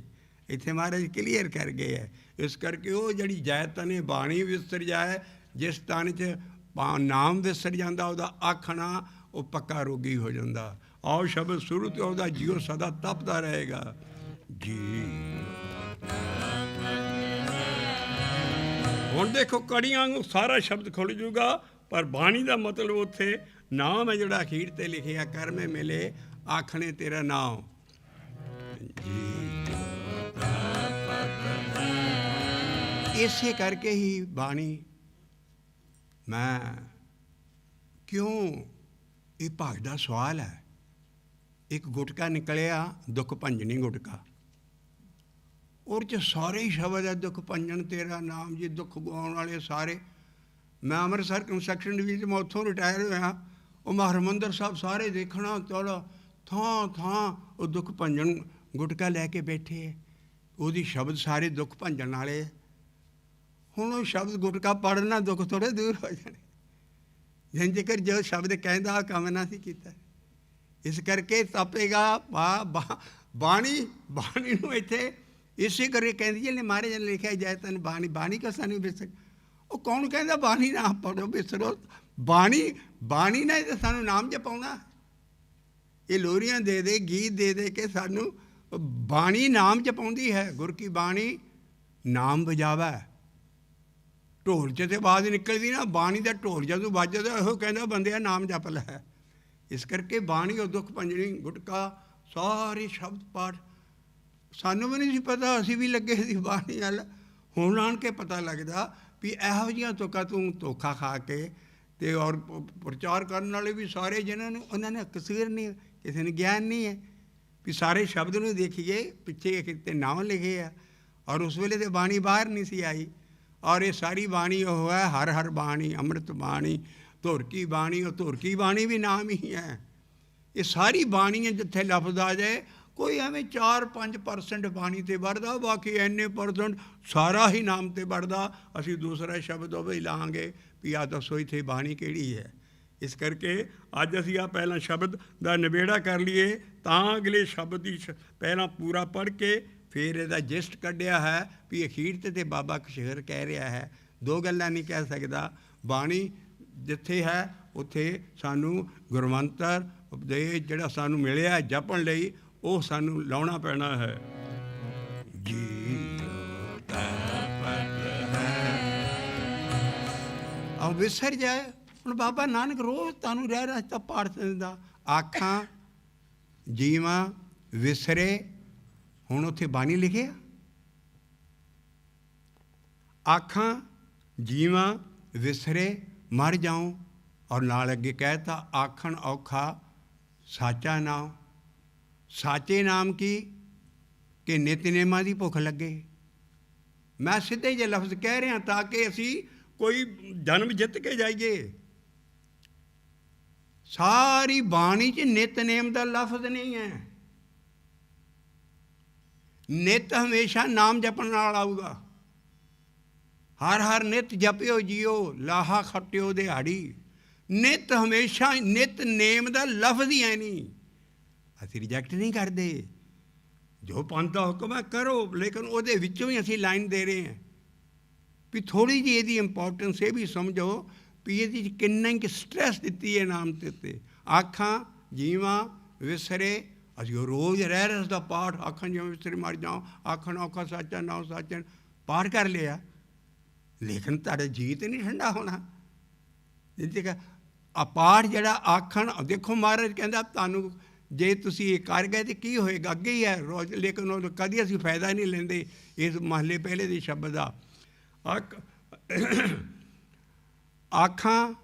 ਇੱਥੇ ਮਹਾਰਾਜ ਕਲੀਅਰ ਕਰ ਗਏ ਹੈ। ਇਸ ਕਰਕੇ ਉਹ ਜਿਹੜੀ ਜਾਇਤ ਨੇ ਬਾਣੀ ਵਿਸਰ ਜਾਏ, ਜਿਸ ਤਨ 'ਚ ਨਾਮ ਵਿਸਰ ਜਾਂਦਾ, ਉਹਦਾ ਆਖਣਾ ਉਹ ਪੱਕਾ ਰੋਗੀ ਹੋ ਜਾਂਦਾ। ਆਓ ਸ਼ਬਦ ਸ਼ੁਰੂ ਤੋਂ ਉਹਦਾ ਜੀਓ ਸਦਾ ਤਪਦਾ ਰਹੇਗਾ ਜੀ। ਹੁਣ ਦੇਖੋ ਕੜੀਆਂ ਨੂੰ ਸਾਰਾ ਸ਼ਬਦ ਖੁੱਲ੍ਹ ਜੂਗਾ, ਪਰ ਬਾਣੀ ਦਾ ਮਤਲਬ ਉੱਥੇ ਨਾਮ ਹੈ ਜਿਹੜਾ ਅਖੀਰ 'ਤੇ ਲਿਖਿਆ, ਕਰਮੇ ਮਿਲੇ ਆਖਣੇ ਤੇਰਾ ਨਾਮ ਜੀ। ਇਸੇ ਕਰਕੇ ਹੀ ਬਾਣੀ ਮੈਂ ਕਿਉਂ, ਇਹ ਭਾਗ ਦਾ ਸਵਾਲ ਹੈ। ਇੱਕ ਗੁਟਕਾ ਨਿਕਲਿਆ ਦੁੱਖ ਭੰਜਨੀ ਗੁਟਕਾ, ਉਹਦੇ 'ਚ ਸਾਰੇ ਹੀ ਸ਼ਬਦ ਹੈ, ਦੁੱਖ ਭੰਜਨ ਤੇਰਾ ਨਾਮ ਜੀ, ਦੁੱਖ ਗਵਾਉਣ ਵਾਲੇ ਸਾਰੇ। ਮੈਂ ਅੰਮ੍ਰਿਤਸਰ ਕੰਸਟਰਕਸ਼ਨ ਡਿਵੀਜ਼ਨ ਮੈਂ ਉੱਥੋਂ ਰਿਟਾਇਰ ਹੋਇਆ, ਉਹ ਹਰਿਮੰਦਰ ਸਾਹਿਬ ਸਾਰੇ ਦੇਖਣਾ, ਚਲੋ ਥਾਂ ਥਾਂ ਉਹ ਦੁੱਖ ਭੰਜਨ ਗੁਟਕਾ ਲੈ ਕੇ ਬੈਠੇ ਹੈ, ਉਹਦੀ ਸ਼ਬਦ ਸਾਰੇ ਦੁੱਖ ਭੰਜਨ ਵਾਲੇ। ਹੁਣ ਉਹ ਸ਼ਬਦ ਗੁਟਕਾ ਪੜ੍ਹਨਾ ਦੁੱਖ ਥੋੜ੍ਹੇ ਦੂਰ ਹੋ ਜਾਣੇ, ਜਿੰਨ ਜੇਕਰ ਜੋ ਸ਼ਬਦ ਕਹਿੰਦਾ ਕੰਮ ਨਾ ਸੀ ਕੀਤਾ। ਇਸ ਕਰਕੇ ਤਪੇਗਾ ਬਾਣੀ, ਬਾਣੀ ਨੂੰ ਇੱਥੇ ਇਸੇ ਕਰਕੇ ਕਹਿੰਦੀ ਜਿਹਨੇ ਮਹਾਰਾਜ ਨੇ ਲਿਖਿਆ ਜਾਏ ਤਨ ਬਾਣੀ, ਬਾਣੀ ਕਾ ਸਾਨੂੰ ਵਿਸਰ। ਉਹ ਕੌਣ ਕਹਿੰਦਾ ਬਾਣੀ ਨਾ ਪੜ੍ਹੋ ਵਿਸਰੋ? ਬਾਣੀ, ਬਾਣੀ ਨੇ ਤਾਂ ਸਾਨੂੰ ਨਾਮ ਜਪਾਉਣਾ। ਇਹ ਲੋਰੀਆਂ ਦੇ ਦੇ, ਗੀਤ ਦੇ ਦੇ ਕੇ ਸਾਨੂੰ ਬਾਣੀ ਨਾਮ ਜਪਾਉਂਦੀ ਹੈ। ਗੁਰ ਕੀ ਬਾਣੀ ਨਾਮ ਵਜਾਵਾ, ਢੋਲ 'ਚ ਤੇ ਆਵਾਜ਼ ਨਿਕਲਦੀ ਨਾ, ਬਾਣੀ ਦਾ ਢੋਲ ਜਦੋਂ ਵੱਜਦਾ ਇਹੋ ਕਹਿੰਦਾ ਬੰਦਿਆ ਨਾਮ ਜਪ ਲੈ। ਇਸ ਕਰਕੇ ਬਾਣੀ ਉਹ ਦੁੱਖ ਭੰਜਨੀ ਗੁਟਕਾ ਸਾਰੇ ਸ਼ਬਦ ਪਾਠ ਸਾਨੂੰ ਵੀ ਨਹੀਂ ਸੀ ਪਤਾ, ਅਸੀਂ ਵੀ ਲੱਗੇ ਸੀ ਬਾਣੀ ਵੱਲ। ਹੁਣ ਆਣ ਕੇ ਪਤਾ ਲੱਗਦਾ ਵੀ ਇਹੋ ਜਿਹੀਆਂ ਤੁਕਾਂ ਤੂੰ ਧੋਖਾ ਖਾ ਕੇ ਅਤੇ ਔਰ ਪ੍ਰਚਾਰ ਕਰਨ ਵਾਲੇ ਵੀ ਸਾਰੇ ਜਿਹਨਾਂ ਨੂੰ ਉਹਨਾਂ ਨੇ ਕਸੂਰ ਨਹੀਂ, ਕਿਸੇ ਨੂੰ ਗਿਆਨ ਨਹੀਂ ਹੈ ਵੀ ਸਾਰੇ ਸ਼ਬਦ ਨੂੰ ਦੇਖੀਏ, ਪਿੱਛੇ ਕਿਤੇ ਨਾਮ ਲਿਖੇ ਆ। ਔਰ ਉਸ ਵੇਲੇ ਤਾਂ ਬਾਣੀ ਬਾਹਰ ਨਹੀਂ ਸੀ ਆਈ। ਔਰ ਇਹ ਸਾਰੀ ਬਾਣੀ ਉਹ ਹੈ, ਹਰ ਹਰ ਬਾਣੀ, ਅੰਮ੍ਰਿਤ ਬਾਣੀ, ਧੁਰ ਕੀ ਬਾਣੀ। ਉਹ ਧੁਰ ਕੀ ਬਾਣੀ ਵੀ ਨਾਮ ਹੀ ਹੈ। ਇਹ ਸਾਰੀ ਬਾਣੀ ਹੈ, ਜਿੱਥੇ ਲਫ਼ਜ਼ ਆ ਜਾਏ ਕੋਈ ਐਵੇਂ 4-5% ਬਾਣੀ 'ਤੇ ਵੜਦਾ, ਬਾਕੀ ਇੰਨੇ % ਸਾਰਾ ਹੀ ਨਾਮ 'ਤੇ ਵੜਦਾ। ਅਸੀਂ ਦੂਸਰਾ ਸ਼ਬਦ ਉਹ ਵੀ ਲਾਂਗੇ ਵੀ ਆਹ ਦੱਸੋ ਇੱਥੇ ਬਾਣੀ ਕਿਹੜੀ ਹੈ। ਇਸ ਕਰਕੇ ਅੱਜ ਅਸੀਂ ਆਹ ਪਹਿਲਾਂ ਸ਼ਬਦ ਦਾ ਨਿਬੇੜਾ ਕਰ ਲਈਏ, ਤਾਂ ਅਗਲੇ ਸ਼ਬਦ ਦੀ ਪਹਿਲਾਂ ਪੂਰਾ ਪੜ੍ਹ ਕੇ ਫਿਰ ਇਹਦਾ ਜਿਸਟ ਕੱਢਿਆ ਹੈ ਵੀ ਅਖੀਰ 'ਤੇ ਬਾਬਾ ਕਸ਼ੇਰ ਕਹਿ ਰਿਹਾ ਹੈ। ਦੋ ਗੱਲਾਂ ਨਹੀਂ ਕਹਿ ਸਕਦਾ। ਬਾਣੀ ਜਿੱਥੇ ਹੈ ਉੱਥੇ ਸਾਨੂੰ ਗੁਰਮੰਤਰ ਉਪਦੇਸ਼ ਜਿਹੜਾ ਸਾਨੂੰ ਮਿਲਿਆ ਜਪਣ ਲਈ, ਉਹ ਸਾਨੂੰ ਲਾਉਣਾ ਪੈਣਾ ਹੈ ਜੀ। ਆਹ ਵਿਸਰ ਜਾਏ। ਹੁਣ ਬਾਬਾ ਨਾਨਕ ਰੋਜ਼ ਤੁਹਾਨੂੰ ਰਹਿ ਰਸਤਾ ਪਾਠ ਦਿੰਦਾ, ਆਖਾਂ ਜੀਵਾਂ ਵਿਸਰੇ। ਹੁਣ ਉੱਥੇ ਬਾਣੀ ਲਿਖਿਆ, ਆਖਾਂ ਜੀਵਾਂ ਵਿਸਰੇ ਮਰ ਜਾਉ। ਔਰ ਨਾਲ ਅੱਗੇ ਕਹਿਤਾ ਆਖਣ ਔਖਾ ਸਾਚਾ ਨਾਮ। ਸਾਚੇ ਨਾਮ ਕੀ ਕਿ ਨਿਤਨੇਮਾਂ ਦੀ ਭੁੱਖ ਲੱਗੇ। ਮੈਂ ਸਿੱਧੇ ਜਿਹੇ ਲਫ਼ਜ਼ ਕਹਿ ਰਿਹਾ ਤਾਂ ਕਿ ਅਸੀਂ ਕੋਈ ਜਨਮ ਜਿੱਤ ਕੇ ਜਾਈਏ। ਸਾਰੀ ਬਾਣੀ 'ਚ ਨਿਤਨੇਮ ਦਾ ਲਫ਼ਜ਼ ਨਹੀਂ ਹੈ। ਨਿਤ ਹਮੇਸ਼ਾ ਨਾਮ ਜਪਣ ਨਾਲ ਆਊਗਾ। ਹਰ ਹਰ ਨਿਤ ਜਪਿਓ ਜੀਓ, ਲਾਹਾ ਖੱਟਿਓ ਦਿਹਾੜੀ। ਨਿਤ ਹਮੇਸ਼ਾ, ਨਿਤਨੇਮ ਦਾ ਲਫ਼ਜ਼ ਹੀ ਹੈ ਨਹੀਂ। ਅਸੀਂ ਰਿਜੈਕਟ ਨਹੀਂ ਕਰਦੇ, ਜੋ ਪੰਥ ਦਾ ਹੁਕਮ ਹੈ ਕਰੋ, ਲੇਕਿਨ ਉਹਦੇ ਵਿੱਚੋਂ ਹੀ ਅਸੀਂ ਲਾਈਨ ਦੇ ਰਹੇ ਹਾਂ ਵੀ ਥੋੜ੍ਹੀ ਜਿਹੀ ਇਹਦੀ ਇੰਪੋਰਟੈਂਸ ਇਹ ਵੀ ਸਮਝੋ ਵੀ ਇਹਦੀ ਕਿੰਨਾ ਕੁ ਸਟਰੈਸ ਦਿੱਤੀ ਹੈ ਨਾਮ ਦੇ ਉੱਤੇ। ਆਖਾਂ ਜੀਵਾਂ ਵਿਸਰੇ, ਅਸੀਂ ਉਹ ਰੋਜ਼ ਰਹਿ ਰਸ ਦਾ ਪਾਠ, ਆਖਾਂ ਜੀਵਾਂ ਵਿਸਰੇ ਮਰ ਜਾਓ, ਆਖਣ ਔਖਾ ਸਾਚਾ ਨਾਮ ਸਾਚਨ ਪਾਠ ਕਰ ਲਿਆ, ਲੇਕਿਨ ਤੁਹਾਡਾ ਜੀਅ ਤਾਂ ਨਹੀਂ ਠੰਡਾ ਹੋਣਾ। ਜਿੱਥੇ ਆ ਪਾਠ ਜਿਹੜਾ ਆਖਣ, ਦੇਖੋ ਮਹਾਰਾਜ ਕਹਿੰਦਾ ਤੁਹਾਨੂੰ ਜੇ ਤੁਸੀਂ ਇਹ ਕਰ ਗਏ ਤਾਂ ਕੀ ਹੋਏਗਾ, ਅੱਗੇ ਹੀ ਹੈ ਰੋਜ਼। ਲੇਕਿਨ ਉਹ ਕਦੀ ਅਸੀਂ ਫਾਇਦਾ ਨਹੀਂ ਲੈਂਦੇ ਇਸ ਮਹੱਲੇ ਪਹਿਲੇ ਦੇ ਸ਼ਬਦ ਦਾ। ਆਖਾਂ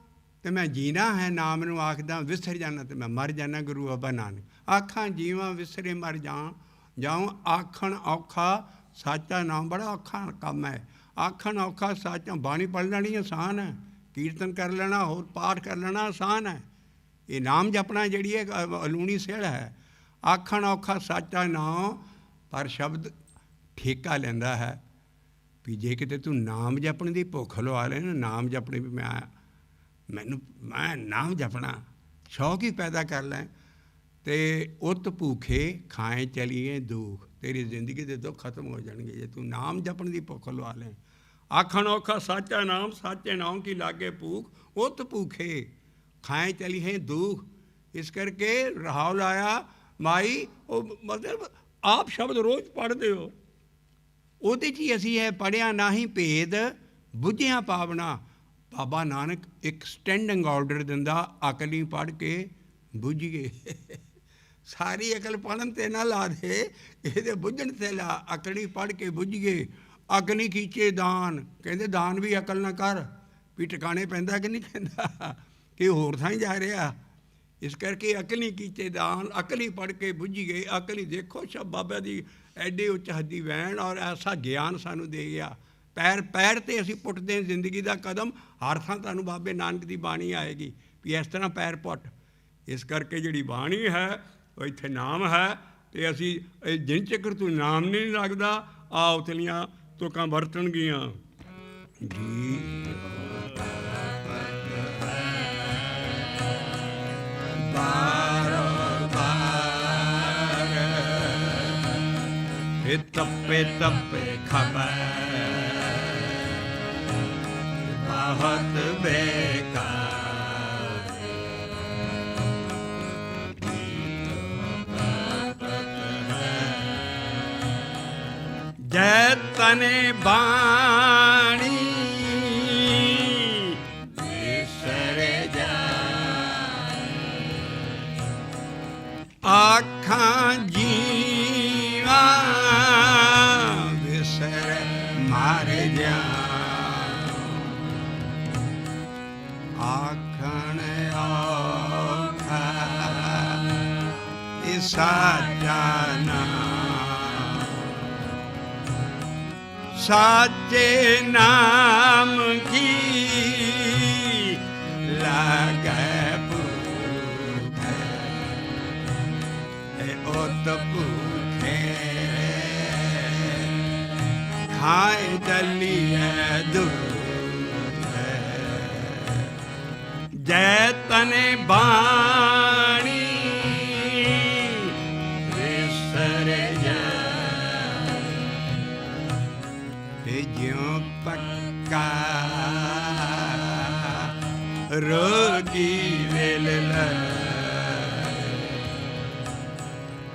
ਤੇ ਮੈਂ ਜੀਣਾ ਹੈ ਨਾਮ ਨੂੰ ਆਖਦਾ, ਵਿਸਰ ਜਾਣਾ ਤੇ ਮੈਂ ਮਰ ਜਾਣਾ। ਗੁਰੂ ਬਾਬਾ ਨਾਨਕ ਆਖਾਂ ਜੀਵਾਂ ਵਿਸਰੇ ਮਰ ਜਾਉ। ਆਖਣ ਔਖਾ ਸਾਚਾ ਨਾਮ, ਬੜਾ ਔਖਾ ਕੰਮ ਹੈ। ਆਖਣ ਔਖਾ ਸਾਚਾ, ਬਾਣੀ ਪੜ੍ਹ ਲੈਣੀ ਆਸਾਨ ਹੈ, ਕੀਰਤਨ ਕਰ ਲੈਣਾ, ਹੋਰ ਪਾਠ ਕਰ ਲੈਣਾ ਆਸਾਨ ਹੈ। ਇਹ ਨਾਮ ਜਪਣਾ ਜਿਹੜੀ ਹੈ ਅਲੂਣੀ ਸਿਹੜ ਹੈ। ਆਖਣ ਔਖਾ ਸਾਚਾ ਨਾਮ, ਪਰ ਸ਼ਬਦ ਠੇਕਾ ਲੈਂਦਾ ਹੈ ਵੀ ਜੇ ਕਿਤੇ ਤੂੰ ਨਾਮ ਜਪਣ ਦੀ ਭੁੱਖ ਲਵਾ ਲੈ ਨਾ, ਨਾਮ ਜਪਣੇ ਵੀ ਮੈਂ ਨਾਮ ਜਪਣਾ ਸ਼ੌਕ ਹੀ ਪੈਦਾ ਕਰ ਲੈ, ਅਤੇ ਉਤ ਭੂਖੇ ਖਾਏ ਚਲੀਏ ਦੁੱਖ। ਤੇਰੀ ਜ਼ਿੰਦਗੀ ਦੇ ਦੁੱਖ ਖਤਮ ਹੋ ਜਾਣਗੇ ਜੇ ਤੂੰ ਨਾਮ ਜਪਣ ਦੀ ਭੁੱਖ ਲਵਾ ਲੈ। ਆਖਣ ਔਖਾ ਸਾਚਾ ਨਾਮ, ਸਾਚੇ ਨਾਮ ਕੀ ਲਾਗੇ ਭੂਖ। ਉਤ ਭੂਖੇ ਖਾਏ ਚਲੀਏ ਦੁੱਖ। ਇਸ ਕਰਕੇ ਰਹਾਉ ਲਾਇਆ ਮਾਈ, ਉਹ ਮਤਲਬ ਆਪ ਸ਼ਬਦ ਰੋਜ਼ ਪੜ੍ਹਦੇ ਹੋ, ਉਹਦੇ 'ਚ ਹੀ ਅਸੀਂ ਇਹ ਪੜ੍ਹਿਆ ਨਾਹੀਂ ਭੇਦ ਬੁੱਝਿਆ ਪਾਵਨਾ। ਬਾਬਾ ਨਾਨਕ ਇੱਕ ਸਟੈਂਡਿੰਗ ਆਰਡਰ ਦਿੰਦਾ, ਅਕਲ ਹੀ ਪੜ੍ਹ ਕੇ ਬੁੱਝੀਏ। ਸਾਰੀ ਅਕਲ ਪੜ੍ਹਨ 'ਤੇ ਨਾ ਲਾ ਦੇ, ਇਹਦੇ ਬੁੱਝਣ 'ਤੇ ਲਾ। ਅਕਲ ਹੀ ਪੜ੍ਹ ਕੇ ਬੁੱਝੀਏ। ਅਕਲ ਨਹੀਂ ਕੀਚੇ ਦਾਨ, ਕਹਿੰਦੇ ਦਾਨ ਵੀ ਅਕਲ ਨਾ ਕਰ, ਵੀ ਟਿਕਾਣੇ ਪੈਂਦਾ ਕਿ ਨਹੀਂ ਪੈਂਦਾ, ਕਿ ਹੋਰ ਥਾਂ ਹੀ ਜਾ ਰਿਹਾ। ਇਸ ਕਰਕੇ ਅਕਲ ਹੀ ਕੀਚੇ ਦਾਨ, ਅਕਲ ਹੀ ਪੜ੍ਹ ਕੇ ਬੁੱਝੀਏ। ਅਕਲ ਹੀ ਦੇਖੋ ਸ਼ਬ ਬਾਬਾ ਦੀ ਐਡੇ ਉੱਚ ਹੱਦੀ ਵੈਣ, ਔਰ ਐਸਾ ਗਿਆਨ ਸਾਨੂੰ ਦੇ ਗਿਆ। ਪੈਰ ਪੈਰ 'ਤੇ ਅਸੀਂ ਪੁੱਟਦੇ ਜ਼ਿੰਦਗੀ ਦਾ ਕਦਮ, ਹਰ ਥਾਂ ਤੁਹਾਨੂੰ ਬਾਬੇ ਨਾਨਕ ਦੀ ਬਾਣੀ ਆਏਗੀ ਵੀ ਇਸ ਤਰ੍ਹਾਂ ਪੈਰ ਪੁੱਟ। ਇਸ ਕਰਕੇ ਜਿਹੜੀ ਬਾਣੀ ਹੈ ਉਹ ਇੱਥੇ ਨਾਮ ਹੈ, ਅਤੇ ਅਸੀਂ ਜਿੰਨ ਚੱਕਰ ਤੂੰ ਨਾਮ ਨਹੀਂ ਲੱਗਦਾ, ਆ ਉਤਲੀਆਂ ਤੁਕਾਂ ਵਰਤਣਗੀਆਂ ਜੀ। ਤੱਪੇ ਤੱਪੇ ਖਬਰ ਬਹੁਤ ਬੇਕਾਰ, ਜੈ ਤਨੇ ਬਾਣੀ ਵਿਸਰ ਜਾ, ਆਖਾਂ ਜੀਵਾ ਵਿਸਰ ਮਾਰ ਜਾ, ਆਖਣ ਔਖਾ ਸਾਚਾ ਨਾਮ, ਸਾਚੇ ਨਾਮ ਕੀ ਲਾਗੈ ਭੂਖੇ, ਓਤ ਭੂਖੇ ਖਾਏ ਦਲੀਐ ਦੂਧ, ਜੈ ਤਨੇ ਬਾਣੀ ਵਿਸਰ ਜਾ, ਤੇ ਜਿਉ ਪੱਕਾ ਰੋਗੀ ਵੇਲ ਲੈ।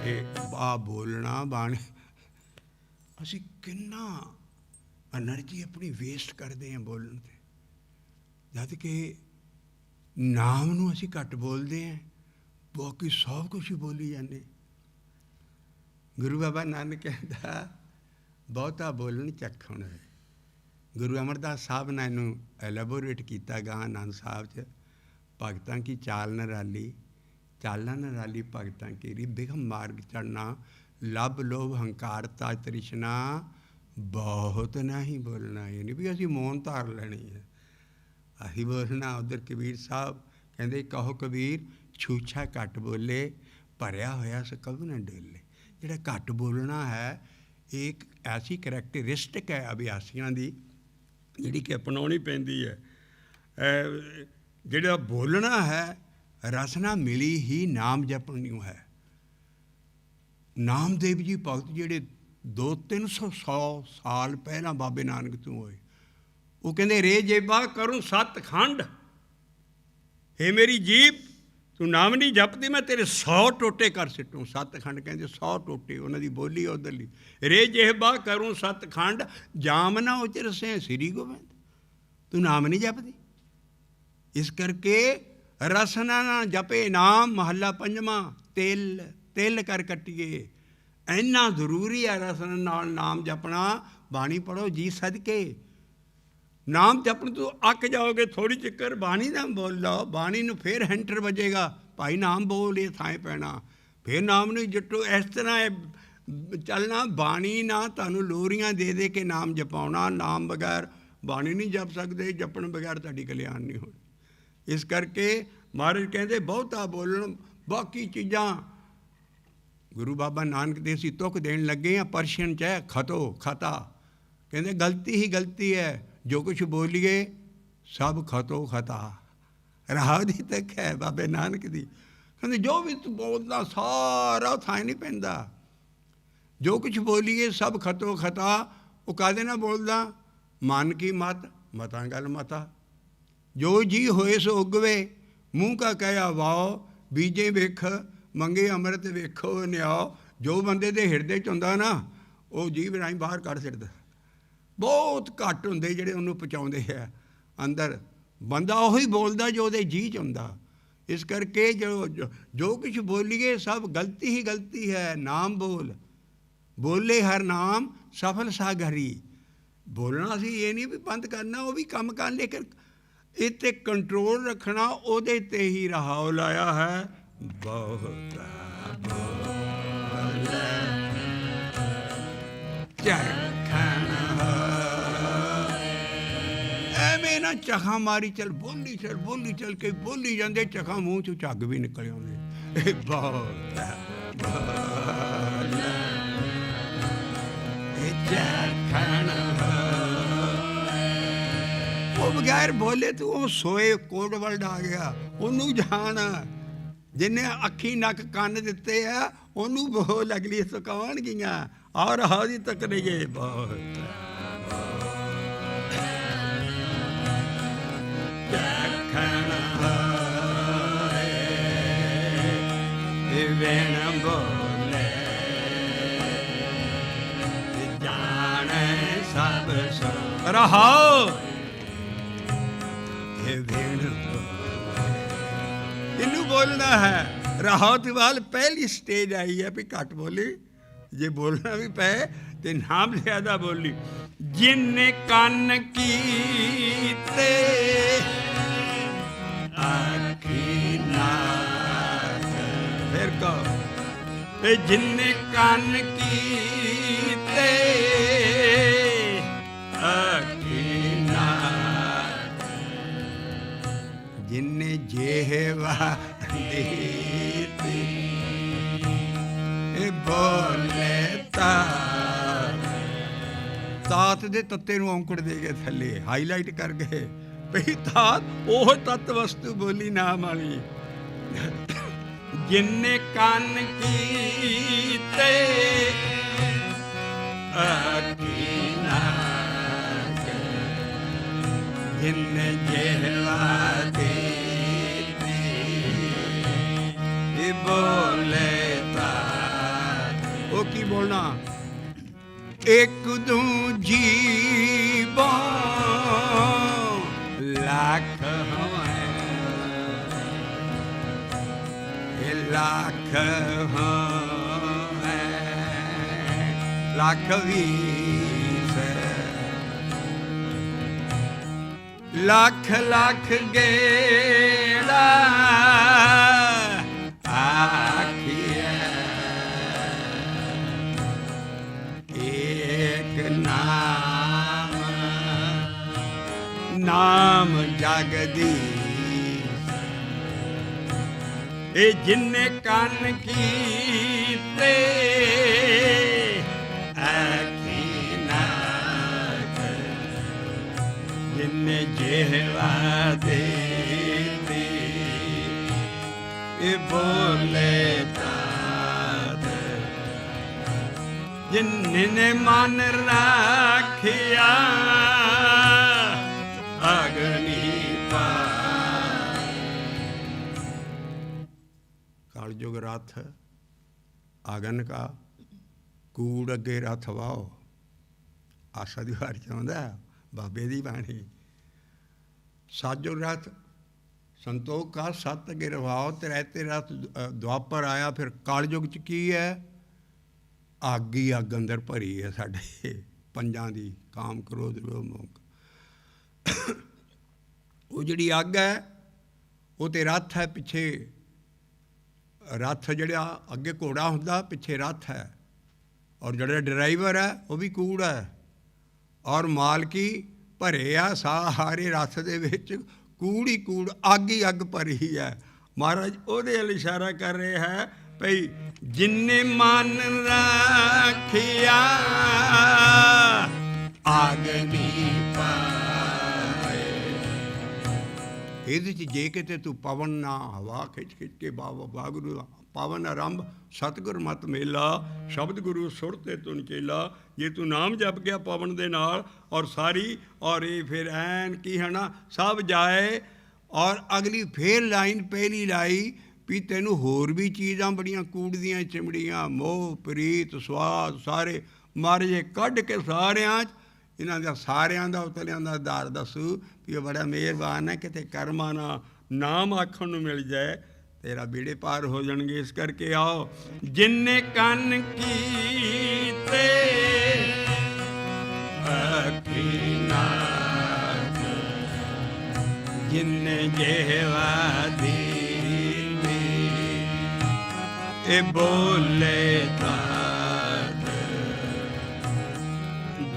ਇਹ ਆ ਬੋਲਣਾ ਬਾਣੀ, ਅਸੀਂ ਕਿੰਨਾ ਐਨਰਜੀ ਆਪਣੀ ਵੇਸਟ ਕਰਦੇ ਹਾਂ ਬੋਲਣ 'ਤੇ, ਜਦ ਕਿ ਨਾਮ ਨੂੰ ਅਸੀਂ ਘੱਟ ਬੋਲਦੇ ਹਾਂ, ਬਾਕੀ ਸਭ ਕੁਛ ਹੀ ਬੋਲੀ ਜਾਂਦੇ। ਗੁਰੂ ਬਾਬਾ ਨਾਨਕ ਕਹਿੰਦਾ ਬਹੁਤਾ ਬੋਲਣ ਚੱਖਣ। ਗੁਰੂ ਅਮਰਦਾਸ ਸਾਹਿਬ ਨੇ ਇਹਨੂੰ ਐਲੈਬੋਰੇਟ ਕੀਤਾ ਗਾ ਆਨੰਦ ਸਾਹਿਬ 'ਚ, ਭਗਤਾਂ ਕੀ ਚਾਲ ਨਿਰਾਲੀ, ਚਾਲਾਂ ਨਿਰਾਲੀ ਭਗਤਾਂ ਕੀ ਰੀ, ਬਿਗਮ ਮਾਰਗ ਚੜਨਾ, ਲੱਭ ਲੋਭ ਹੰਕਾਰ ਤਾ ਤ੍ਰਿਸ਼ਨਾ, ਬਹੁਤ ਨਹੀਂ ਬੋਲਣਾ। ਇਹ ਨਹੀਂ ਵੀ ਅਸੀਂ ਮੌਨ ਧਾਰ ਲੈਣੀ ਹੈ, ਅਸੀਂ ਬੋਲਣਾ। ਉੱਧਰ ਕਬੀਰ ਸਾਹਿਬ ਕਹਿੰਦੇ ਕਹੋ ਕਬੀਰ ਛੂਛਾ ਘੱਟ ਬੋਲੇ, ਭਰਿਆ ਹੋਇਆ ਸੋ ਕਭੂ ਨਾ ਡੋਲੇ। ਜਿਹੜਾ ਘੱਟ ਬੋਲਣਾ ਹੈ ਇਹ ਇੱਕ ਐਸੀ ਕਰੈਕਟਰਿਸਟਿਕ ਹੈ ਅਭਿਆਸੀਆਂ ਦੀ, ਜਿਹੜੀ ਕਿ ਅਪਣਾਉਣੀ ਪੈਂਦੀ ਹੈ। ਜਿਹੜਾ ਬੋਲਣਾ ਹੈ ਰਸਨਾ ਮਿਲੀ ਹੀ ਨਾਮ ਜਪਣ ਨੂੰ ਹੈ। ਨਾਮਦੇਵ ਜੀ ਭਗਤ ਜਿਹੜੇ 200-300 ਸਾਲ ਪਹਿਲਾਂ ਬਾਬੇ ਨਾਨਕ ਤੋਂ ਹੋਏ, ਉਹ ਕਹਿੰਦੇ ਰੇ ਜੇਬਾ ਕਰੂੰ ਸੱਤ ਖੰਡ, ਹੇ ਮੇਰੀ ਜੀਭ ਤੂੰ ਨਾਮ ਨਹੀਂ ਜਪਦੀ, ਮੈਂ ਤੇਰੇ 100 ਟੋਟੇ ਕਰ ਸਿੱਟੂ। ਸੱਤਖੰਡ ਕਹਿੰਦੇ 100 ਟੋਟੇ, ਉਹਨਾਂ ਦੀ ਬੋਲੀ ਉੱਧਰਲੀ। ਰੇ ਜੇਬਾ ਕਰੂੰ ਸੱਤਖੰਡ, ਜਾਮ ਨਾ ਉਚਰ ਸੇ ਸ੍ਰੀ ਗੋਬਿੰਦ, ਤੂੰ ਨਾਮ ਨਹੀਂ ਜਪਦੀ। ਇਸ ਕਰਕੇ ਰਸਨਾ ਨਾ ਜਪੇ ਨਾਮ, ਮਹੱਲਾ ਪੰਜਵਾਂ। ਤਿਲ ਤਿਲ ਕਰ ਕੱਟੀਏ, ਇੰਨਾ ਜ਼ਰੂਰੀ ਹੈ ਰਸਨਾ ਨਾਲ ਨਾਮ ਜਪਣਾ। ਬਾਣੀ ਪੜ੍ਹੋ ਜੀ ਸਦਕੇ, ਨਾਮ ਜਪਣ ਤੋਂ ਅੱਕ ਜਾਓਗੇ ਥੋੜ੍ਹੀ ਚਿੱਕਰ, ਬਾਣੀ ਨਾ ਬੋਲ ਲਓ, ਬਾਣੀ ਨੂੰ ਫਿਰ ਹੈਂਟਰ ਵੱਜੇਗਾ, ਭਾਈ ਨਾਮ ਬੋਲ, ਇਹ ਥਾਂ ਪੈਣਾ, ਫਿਰ ਨਾਮ ਨੂੰ ਜੱਟੋ। ਇਸ ਤਰ੍ਹਾਂ ਇਹ ਚੱਲਣਾ। ਬਾਣੀ ਨਾ ਤੁਹਾਨੂੰ ਲੋਰੀਆਂ ਦੇ ਦੇ ਕੇ ਨਾਮ ਜਪਾਉਣਾ, ਨਾਮ ਬਗੈਰ ਬਾਣੀ ਨਹੀਂ ਜਪ ਸਕਦੇ, ਜਪਣ ਬਗੈਰ ਤੁਹਾਡੀ ਕਲਿਆਣ ਨਹੀਂ ਹੋਣੀ। ਇਸ ਕਰਕੇ ਮਹਾਰਾਜ ਕਹਿੰਦੇ ਬਹੁਤਾ ਬੋਲਣ, ਬਾਕੀ ਚੀਜ਼ਾਂ ਗੁਰੂ ਬਾਬਾ ਨਾਨਕ ਦੇ ਅਸੀਂ ਤੁਕ ਦੇਣ ਲੱਗੇ ਹਾਂ। ਪਰਸ਼ੀਅਨ 'ਚ ਹੈ ਖਤੋ ਖਤਾ, ਕਹਿੰਦੇ ਗਲਤੀ ਹੀ ਗਲਤੀ ਹੈ, ਜੋ ਕੁਛ ਬੋਲੀਏ ਸਭ ਖਤੋ ਖਤਾ। ਰਾਹ ਦੀ ਤੱਕ ਹੈ ਬਾਬੇ ਨਾਨਕ ਦੀ, ਕਹਿੰਦੇ ਜੋ ਵੀ ਤੂੰ ਬੋਲਦਾ ਸਾਰਾ ਥਾਂ ਨਹੀਂ ਪੈਂਦਾ, ਜੋ ਕੁਛ ਬੋਲੀਏ ਸਭ ਖਤੋ ਖਤਾ। ਉਹ ਕਾਹਦੇ ਨਾਲ ਬੋਲਦਾ? ਮਨ ਕੀ ਮਤ, ਮਤਾਂ ਗੱਲ ਮਤਾ। ਜੋ ਜੀ ਹੋਏ ਸੋ ਉਗਵੇ, ਮੂੰਹ ਕਾ ਕਹਿਆ ਵਾਓ, ਬੀਜੇ ਵੇਖ ਮੰਗੇ ਅੰਮ੍ਰਿਤ ਵੇਖੋ ਨਿਆਓ। ਜੋ ਬੰਦੇ ਦੇ ਹਿਰਦੇ 'ਚ ਹੁੰਦਾ ਨਾ ਉਹ ਜੀਭ ਰਾਹੀਂ ਬਾਹਰ ਕੱਢ ਛੱਡਦਾ। ਬਹੁਤ ਘੱਟ ਹੁੰਦੇ ਜਿਹੜੇ ਉਹਨੂੰ ਪਹੁੰਚਾਉਂਦੇ ਆ ਅੰਦਰ। ਬੰਦਾ ਉਹੀ ਬੋਲਦਾ ਜੋ ਉਹਦੇ ਜੀਅ 'ਚ ਹੁੰਦਾ। ਇਸ ਕਰਕੇ ਜੋ ਕੁਛ ਬੋਲੀਏ ਸਭ ਗਲਤੀ ਹੀ ਗਲਤੀ ਹੈ। ਨਾਮ ਬੋਲੇ ਹਰ ਨਾਮ ਸਫਲ ਸਾਗਰੀ। ਬੋਲਣਾ ਸੀ ਇਹ ਨਹੀਂ ਵੀ ਬੰਦ ਕਰਨਾ, ਉਹ ਵੀ ਕੰਮ ਕਰਨ, ਲੇਕਿਨ ਇਹ 'ਤੇ ਕੰਟਰੋਲ ਰੱਖਣਾ, ਉਹਦੇ 'ਤੇ ਹੀ ਰਹਾਉ ਲਾਇਆ ਹੈ। ਬਹੁਤ ਐਵੇਂ ਨਾ ਚਖਾ ਮਾਰੀ ਚੱਲ ਬੋਲੀ ਚੱਲ ਕੇ ਬੋਲੀ ਜਾਂਦੇ, ਚਖਾ ਮੂੰਹ 'ਚੋਂ ਝੱਗ ਵੀ ਨਿਕਲ ਆਉਂਦੇ। ਬਹੁਤ ਉਹ ਬਗੈਰ ਬੋਲੇ ਤੂੰ ਉਹ ਸੋਏ ਕੋਡ ਵਰਡ ਆ ਗਿਆ। ਉਹਨੂੰ ਜਾਣ ਜਿਹਨੇ ਅੱਖੀ ਨੱਕ ਕੰਨ ਦਿੱਤੇ ਆ, ਉਹਨੂੰ ਬੋਲ ਅਗਲੀ ਸੁਕਾਉਣਗੀਆਂ। ਔਰ ਹਾਜੀ ਤੱਕ ਨਹੀਂ ਗਏ। ਬਹੁਤ ਵੇਣ ਬੋਲੇ ਜਾਣੇ ਸਭ ਸੋ ਰਹਾਓ। ਇਹ ਵੇਣ ਇਹਨੂੰ ਬੋਲਣਾ ਹੈ। ਰਹਾਓ ਤੋਂ ਬਾਅਦ ਪਹਿਲੀ ਸਟੇਜ ਆਈ ਹੈ ਵੀ ਘੱਟ ਬੋਲੀ। ਜੇ ਬੋਲਣਾ ਵੀ ਪਏ ਤੇ ਨਾਮ ਜ਼ਿਆਦਾ ਬੋਲੀ। ਜਿਨ ਕੰਨ ਕੀਤੇ ਆਖੀ ਨਾਕ। ਫਿਰ ਕਹੋ ਜਿਨ ਕੰਨ ਕੀਤੇ ਆਖੀ ਨਾਕ। ਜਿਨ ਜਿਹਵਾ ਦਿੱਤੀ ਬੋਲੇ ਤਾਤ ਦੇ ਤੱਤੇ ਨੂੰ ਔਂਕੜ ਦੇ ਕੇ ਥੱਲੇ ਹਾਈਲਾਈਟ ਕਰ ਗਏ ਭਈ ਤਾਤ ਉਹ ਤੱਤ ਵਸਤੂ ਬੋਲੀ ਨਾਮ ਵਾਲੀ। ਜਿੰਨੇ ਕੰਨ ਕੀਤੇ ਆਖੀ ਨਾਕ। ਜਿੰਨੇ ਜਿਹਵਾ ਦਿੱਤੀ ਬੋਲੇ ਉਹ ਕੀ ਬੋਲਣਾ। ਇੱਕ ਦੂਜੀ ਜੀਵਾਂ ਲੱਖ ਹੋਏ, ਲੱਖ ਹੋਏ, ਲੱਖ ਵੀਸ, ਲੱਖ ਲੱਖ ਗੇੜਾ ਨਾਮ ਜਗਦੀਸ਼। ਇਹ ਜਿੰਨੇ ਕੰਨ ਕੀਤੇ ਆਖੀ ਨਾਕ। ਜਿੰਨੇ ਜਿਹਵਾ ਦਿੱਤੀ ਇਹ ਬੋਲੇ ਤਾਤ। ਜਿੰਨੇ ਮਨ ਰੱਖਿਆ ਅਗਨੀ ਪਾਰ। ਕਲਯੁਗ ਰਥ ਆਗਨ ਕਾ ਕੂੜ ਅੱਗੇ ਰਥ ਵਾਓ। ਆਸਾ ਦੀ ਵਾਰ ਚਾਹੁੰਦਾ ਬਾਬੇ ਦੀ ਬਾਣੀ। ਸਾਜੋ ਰਥ ਸੰਤੋਖ ਕਾ ਸੱਤ ਅੱਗੇ ਰਵਾਓ। ਤ੍ਰੈਤੇ ਰਥ ਦੁਆਪਰ ਆਇਆ। ਫਿਰ ਕਲਯੁਗ 'ਚ ਕੀ ਹੈ? ਅੱਗ ਹੀ ਅੱਗ ਅੰਦਰ ਭਰੀ ਹੈ ਸਾਡੇ ਪੰਜਾਂ ਦੀ। ਕਾਮ ਕ੍ਰੋਧ ਲੋਭ ਮੋਹ। ਉਹ ਜਿਹੜੀ ਅੱਗ ਹੈ ਉਹ ਤੇ ਰੱਥ ਹੈ ਪਿੱਛੇ। ਰੱਥ ਜਿਹੜਾ ਅੱਗੇ ਘੋੜਾ ਹੁੰਦਾ, ਪਿੱਛੇ ਰੱਥ ਹੈ। ਔਰ ਜਿਹੜਾ ਡਰਾਈਵਰ ਹੈ ਉਹ ਵੀ ਕੂੜ ਹੈ। ਔਰ ਮਾਲਕੀ ਭਰੇ ਆ ਸਾਰੇ ਰੱਥ ਦੇ ਵਿੱਚ ਕੂੜ ਹੀ ਕੂੜ, ਅੱਗ ਹੀ ਅੱਗ ਭਰੀ ਹੈ। ਮਹਾਰਾਜ ਉਹਦੇ ਵੱਲ ਇਸ਼ਾਰਾ ਕਰ ਰਿਹਾ ਹੈ ਭਈ ਜਿੰਨੇ ਮਨ ਰੱਖਿਆ ਅਗਨੀ ਪਾਏ। ਇਹਦੇ 'ਚ ਜੇ ਕਿਤੇ ਤੂੰ ਪਵਨ ਨਾ ਹਵਾ ਖਿੱਚ ਖਿੱਚ ਕੇ ਵਾਹਿਗੁਰੂ ਪਵਨ ਆਰੰਭ ਸਤਿਗੁਰ ਮਤ ਮੇਲਾ ਸ਼ਬਦ ਗੁਰੂ ਸੁਰ ਤੇ ਤੁਨ ਚੇਲਾ। ਜੇ ਤੂੰ ਨਾਮ ਜਪ ਗਿਆ ਪਵਨ ਦੇ ਨਾਲ ਔਰ ਸਾਰੀ ਔਰ ਇਹ ਫਿਰ ਐਨ ਕੀ ਹੈ ਨਾ ਸਭ ਜਾਏ। ਔਰ ਅਗਲੀ ਫੇਰ ਲਾਈਨ ਪਹਿਲੀ ਲਾਈ ਵੀ ਤੈਨੂੰ ਹੋਰ ਵੀ ਚੀਜ਼ਾਂ ਬੜੀਆਂ ਕੂੜਦੀਆਂ ਚਿਮੜੀਆਂ, ਮੋਹ ਪ੍ਰੀਤ ਸਵਾਦ ਸਾਰੇ ਮਾਰੇ ਜੇ ਕੱਢ ਕੇ ਸਾਰਿਆਂ 'ਚ ਇਹਨਾਂ ਦਾ ਸਾਰਿਆਂ ਦਾ ਉਤਲਿਆਂ ਦਾ ਆਧਾਰ ਦੱਸੂ ਵੀ ਉਹ ਬੜਾ ਮਿਹਰਬਾਨ ਹੈ, ਕਿਤੇ ਕਰਮਾਂ ਨਾਲ ਨਾਮ ਆਖਣ ਨੂੰ ਮਿਲ ਜਾਏ ਤੇਰਾ ਬੇੜੇ ਪਾਰ ਹੋ ਜਾਣਗੇ। ਇਸ ਕਰਕੇ ਆਓ ਜਿੰਨੇ ਕੰਨ ਕੀਤੇ ਅੱਖੀ ਨਾਥ, ਜਿੰਨੇ ਜਿਹਵਾ ਦੀਨੀ ਇਹ ਬੋਲੇ ਤਾਤ,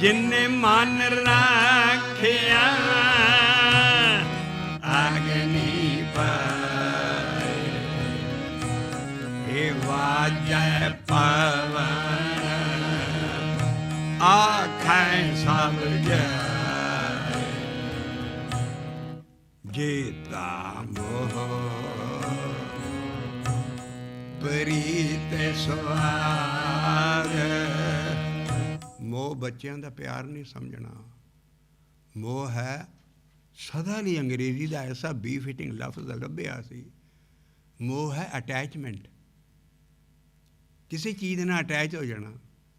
ਜਿੰਨੇ ਮਨ ਰੱਖਿਆ ਅਗਨੀ ਪਾਏ, ਇਹ ਵਾਜੈ ਪਵਨ ਆਖੈ ਸਭ ਜਾਏ, ਜੀਤਾ ਮੋਹ ਪ੍ਰੀਤ ਸਵਾਰ। ਮੋਹ ਬੱਚਿਆਂ ਦਾ ਪਿਆਰ ਨਹੀਂ ਸਮਝਣਾ, ਮੋਹ ਹੈ ਸਦਾ ਲਈ ਅੰਗਰੇਜ਼ੀ ਦਾ ਐਸਾ ਬੀਫਿਟਿੰਗ ਲਫ਼ਜ਼ ਲੱਭਿਆ ਸੀ, ਮੋਹ ਹੈ ਅਟੈਚਮੈਂਟ, ਕਿਸੇ ਚੀਜ਼ ਨਾਲ ਅਟੈਚ ਹੋ ਜਾਣਾ,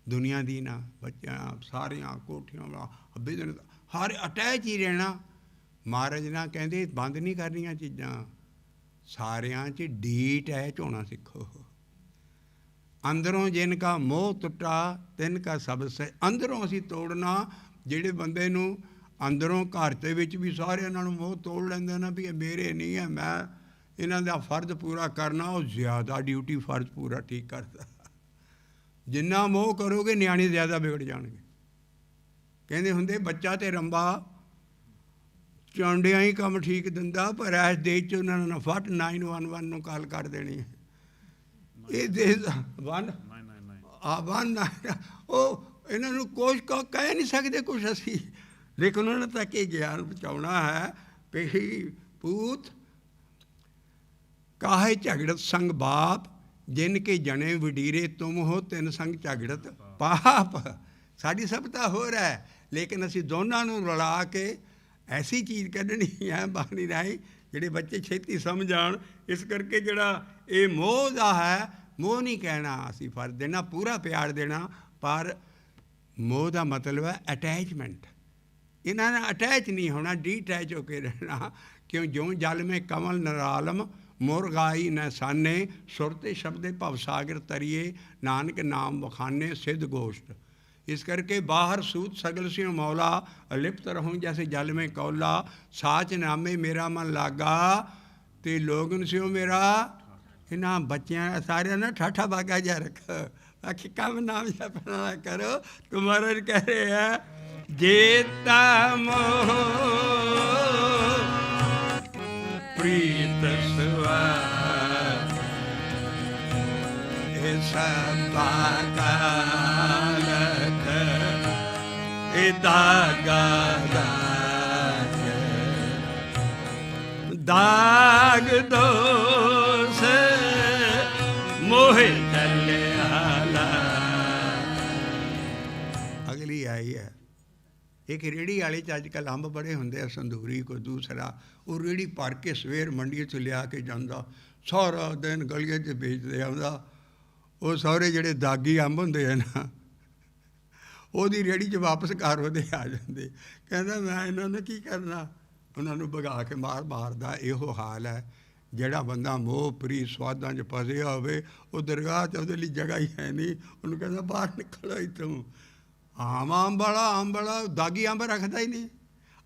ਦੁਨੀਆ ਦੀ ਨਾ, ਬੱਚਿਆਂ ਸਾਰੀਆਂ ਕੋਠੀਆਂ ਬਿਜ਼ਨਸ ਹਰ ਅਟੈਚ ਹੀ ਰਹਿਣਾ। ਮਹਾਰਾਜ ਨਾ ਕਹਿੰਦੇ ਬੰਦ ਨਹੀਂ ਕਰਨੀਆਂ ਚੀਜ਼ਾਂ, ਸਾਰਿਆਂ 'ਚ ਡੀ ਅਟੈਚ ਹੋਣਾ ਸਿੱਖੋ। ਅੰਦਰੋਂ ਜਿਨ ਕਾ ਮੋਹ ਟੁੱਟਾ ਤਿਨ ਕਾ ਸਭ ਸੇ, ਅੰਦਰੋਂ ਅਸੀਂ ਤੋੜਨਾ। ਜਿਹੜੇ ਬੰਦੇ ਨੂੰ ਅੰਦਰੋਂ ਘਰ ਦੇ ਵਿੱਚ ਵੀ ਸਾਰਿਆਂ ਨਾਲ ਮੋਹ ਤੋੜ ਲੈਂਦੇ ਨਾ ਵੀ ਇਹ ਮੇਰੇ ਨਹੀਂ ਹੈ, ਮੈਂ ਇਹਨਾਂ ਦਾ ਫਰਜ਼ ਪੂਰਾ ਕਰਨਾ, ਉਹ ਜ਼ਿਆਦਾ ਡਿਊਟੀ ਫਰਜ਼ ਪੂਰਾ ਠੀਕ ਕਰਦਾ। ਜਿੰਨਾ ਮੋਹ ਕਰੋਗੇ ਨਿਆਣੇ ਜ਼ਿਆਦਾ ਵਿਗੜ ਜਾਣਗੇ। ਕਹਿੰਦੇ ਹੁੰਦੇ ਬੱਚਾ ਤੇ ਰੰਬਾ ਚੌਂਡਿਆਂ ਹੀ ਕੰਮ ਠੀਕ ਦਿੰਦਾ, ਪਰ ਇਸ ਦੇਸ਼ 'ਚ ਉਹਨਾਂ ਨੇ ਫਟ 911 ਨੂੰ ਕਾਲ ਕਰ ਦੇਣੀ ਹੈ। ਇਹ ਦੇਸ਼ ਵਨ ਉਹ ਇਹਨਾਂ ਨੂੰ ਕੁਛ ਕਹਿ ਨਹੀਂ ਸਕਦੇ ਕੁਛ ਅਸੀਂ, ਲੇਕਿਨ ਉਹਨਾਂ ਨੇ ਤੱਕ ਇਹ ਗਿਆਨ ਪਹੁੰਚਾਉਣਾ ਹੈ ਵੀ ਪੂਤ ਕਾਹੇ ਝਗੜਤ ਸੰਗ ਬਾਪ, ਜਿਨ ਕੇ ਜਣੇ ਵਡੀਰੇ ਤੁਮ ਹੋ ਤਿੰਨ ਸੰਗ ਝਗੜਤ ਪਾਪ। ਸਾਡੀ ਸਭਤਾ ਹੋਰ ਹੈ, ਲੇਕਿਨ ਅਸੀਂ ਦੋਨਾਂ ਨੂੰ ਰਲਾ ਕੇ ਐਸੀ ਚੀਜ਼ ਕੱਢਣੀ ਹੈ ਬਾਣੀ ਰਾਹੀਂ ਜਿਹੜੇ ਬੱਚੇ ਛੇਤੀ ਸਮਝ ਆਉਣ। ਇਸ ਕਰਕੇ ਜਿਹੜਾ ਇਹ ਮੋਹ ਦਾ ਹੈ, ਮੋਹ ਨਹੀਂ ਕਹਿਣਾ ਅਸੀਂ ਫਰਜ਼ ਦੇਣਾ, ਪੂਰਾ ਪਿਆਰ ਦੇਣਾ, ਪਰ ਮੋਹ ਦਾ ਮਤਲਬ ਹੈ ਅਟੈਚਮੈਂਟ। ਇਹਨਾਂ ਨਾਲ ਅਟੈਚ ਨਹੀਂ ਹੋਣਾ, ਡੀਅਟੈਚ ਹੋ ਕੇ ਰਹਿਣਾ। ਕਿਉਂ ਜਿਉਂ ਜਲ ਮੇ ਕਮਲ ਨਰਾਲਮ ਮੁਰਗਾਈ ਨ ਸਾਨੇ, ਸੁਰਤੇ ਸ਼ਬਦੇ ਭਵ ਸਾਗਰ ਤਰੀਏ, ਨਾਨਕ ਨਾਮ ਬਖਾਨੇ ਸਿੱਧ ਗੋਸ਼ਟ। ਇਸ ਕਰਕੇ ਬਾਹਰ ਸੂਤ ਸਗਲ ਸਿਉ ਮੌਲਾ, ਅਲਿਪਤ ਰਹੂੰ ਜੈਸੇ ਜਲ ਮੇ ਕੌਲਾ, ਸਾਚ ਨਾਮੇ ਮੇਰਾ ਮਨ ਲਾਗਾ, ਤੇ ਲੋਗਨ ਸਿਉ ਮੇਰਾ। ਇਹਨਾਂ ਬੱਚਿਆਂ ਸਾਰਿਆਂ ਨੇ ਠਾਠਾ ਬਾਗਾ ਜਾ ਰੱਖੋ, ਆਖੀ ਕੰਮ ਨਾਮ ਜਪਣਾ ਕਰੋ। ਤੁਮਾਰਾ ਕਹਿ ਰਹੇ ਹੈ ਜੇਤਾ ਮੋਹ ਪ੍ਰੀਤ ਸਵਾਰ, ਇਹ ਸਭਾ ਕਾਲਕ ਇਹ ਦਾਗਾ ਦਾਗ ਦੋਸ ਮੋਹਿ ਚੱਲਿਆਲਾ। ਅਗਲੀ ਆਈ ਹੈ ਇੱਕ ਰੇਹੜੀ ਵਾਲੇ 'ਚ ਅੱਜ ਕੱਲ੍ਹ ਅੰਬ ਬੜੇ ਹੁੰਦੇ ਆ, ਸੰਦੂਰੀ ਕੋਈ ਦੂਸਰਾ, ਉਹ ਰੇਹੜੀ ਭਰ ਕੇ ਸਵੇਰ ਮੰਡੀ 'ਚ ਲਿਆ ਕੇ ਜਾਂਦਾ, ਸਾਰਾ ਦਿਨ ਗਲੀਆਂ 'ਚ ਵੇਚਦੇ ਆਉਂਦਾ। ਉਹ ਸਾਰੇ ਜਿਹੜੇ ਦਾਗੀ ਅੰਬ ਹੁੰਦੇ ਆ ਨਾ, ਉਹਦੀ ਰੇਹੜੀ 'ਚ ਵਾਪਸ ਘਰ ਉਹਦੇ ਆ ਜਾਂਦੇ। ਕਹਿੰਦਾ ਮੈਂ ਇਹਨਾਂ ਨੂੰ ਕੀ ਕਰਨਾ, ਉਹਨਾਂ ਨੂੰ ਭਗਾ ਕੇ ਮਾਰਦਾ। ਇਹੋ ਹਾਲ ਹੈ ਜਿਹੜਾ ਬੰਦਾ ਮੋਹ ਪ੍ਰੀ ਸਵਾਦਾਂ 'ਚ ਫਸਿਆ ਹੋਵੇ, ਉਹ ਦਰਗਾਹ 'ਚ ਉਹਦੇ ਲਈ ਜਗ੍ਹਾ ਹੀ ਹੈ ਨਹੀਂ। ਉਹਨੂੰ ਕਹਿੰਦਾ ਬਾਹਰ ਨਿਕਲੋ ਇੱਥੋਂ। ਅੰਬ ਵਾਲਾ ਦਾਗੀ ਅੰਬ ਰੱਖਦਾ ਹੀ ਨਹੀਂ।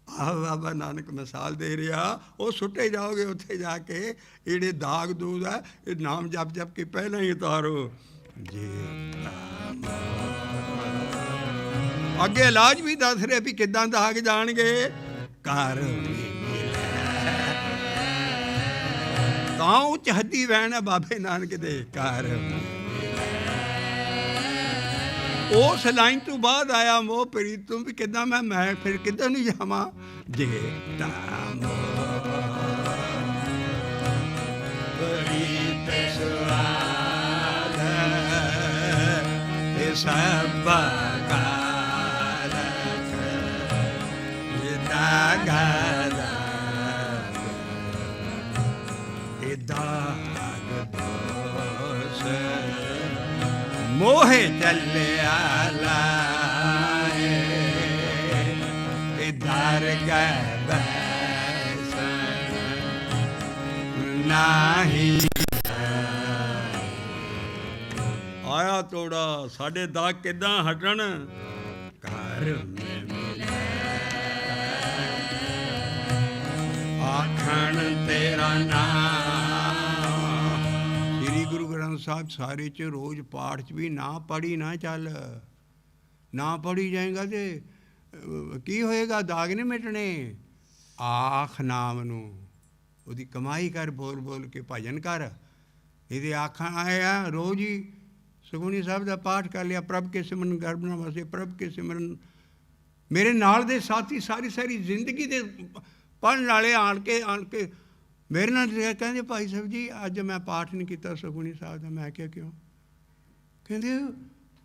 ਆਹ ਬਾਬਾ ਨਾਨਕ ਮਿਸਾਲ ਦੇ ਰਿਹਾ, ਉਹ ਸੁੱਟੇ ਜਾਓਗੇ ਉੱਥੇ ਜਾ ਕੇ। ਜਿਹੜੇ ਦਾਗ ਦੂਦ ਹੈ ਇਹ ਨਾਮ ਜਪ ਜਪ ਕੇ ਪਹਿਲਾਂ ਹੀ ਉਤਾਰੋ। ਜੀ ਅੱਗੇ ਇਲਾਜ ਵੀ ਦੱਸ ਰਿਹਾ ਵੀ ਕਿੱਦਾਂ ਦਾਗ ਜਾਣਗੇ। ਘਰ ਤਾਂ ਉੱਚ ਹੱਦੀ ਵਹਿਣ ਹੈ ਬਾਬੇ ਨਾਨਕ ਦੇ ਘਰ। ਉਸ ਲਾਈਨ ਤੋਂ ਬਾਅਦ ਆਇਆ ਮੋਹ ਪ੍ਰੀਤ ਤੋਂ ਵੀ ਕਿੱਦਾਂ ਮੈਂ ਫਿਰ ਕਿੱਦਾਂ ਨਹੀਂ ਜਾਵਾਂ। ਜੇ ਪ੍ਰੀਤ ਸਵਾਦ ਇਹ ਸਭ ਕਾਲਕ ਇਹ ਦਾਗਾ ਇਹ ਦਾਗ ਚੱਲਿਆ ਲਾਏ ਇਧਰ ਗਏ ਬੈਸਣ ਨਾਹੀ ਆਇਆ ਤੋੜਾ ਸਾਡੇ ਦਾਗ ਕਿੱਦਾਂ ਹਟਣ ਘਰ ਮੈਂ ਮਿਲਿਆ ਆਖਣ ਤੇਰਾ ਨਾਮ। ਸ੍ਰੀ ਗੁਰੂ ਗ੍ਰੰਥ ਸਾਹਿਬ ਸਾਰੇ 'ਚ ਰੋਜ਼ ਪਾਠ 'ਚ ਵੀ ਨਾ ਪੜ੍ਹੀ ਨਾ ਚੱਲ, ਨਾ ਪੜ੍ਹੀ ਜਾਏਗਾ ਤੇ ਕੀ ਹੋਏਗਾ, ਦਾਗ ਨਹੀਂ ਮਿਟਣੇ। ਆਖ ਨਾਮ ਨੂੰ, ਉਹਦੀ ਕਮਾਈ ਕਰ, ਬੋਲ ਬੋਲ ਕੇ ਭਜਨ ਕਰ। ਇਹਦੇ ਆਖਾਂ ਆਇਆ ਰੋਜ਼ ਹੀ ਸੁਖਮਨੀ ਸਾਹਿਬ ਦਾ ਪਾਠ ਕਰ ਲਿਆ, ਪ੍ਰਭ ਕੇ ਸਿਮਰਨ ਗਰਭ ਨਾ ਵਸੇ, ਪ੍ਰਭ ਕੇ ਸਿਮਰਨ। ਮੇਰੇ ਨਾਲ ਦੇ ਸਾਥੀ ਸਾਰੀ ਸਾਰੀ ਜ਼ਿੰਦਗੀ ਦੇ ਪੜ੍ਹਨ ਵਾਲੇ ਆਣ ਕੇ ਮੇਰੇ ਨਾਲ ਕਹਿੰਦੇ ਭਾਈ ਸਾਹਿਬ ਜੀ ਅੱਜ ਮੈਂ ਪਾਠ ਨਹੀਂ ਕੀਤਾ ਸੁਖਮਨੀ ਸਾਹਿਬ ਦਾ। ਮੈਂ ਕਿਹਾ ਕਿਉਂ? ਕਹਿੰਦੇ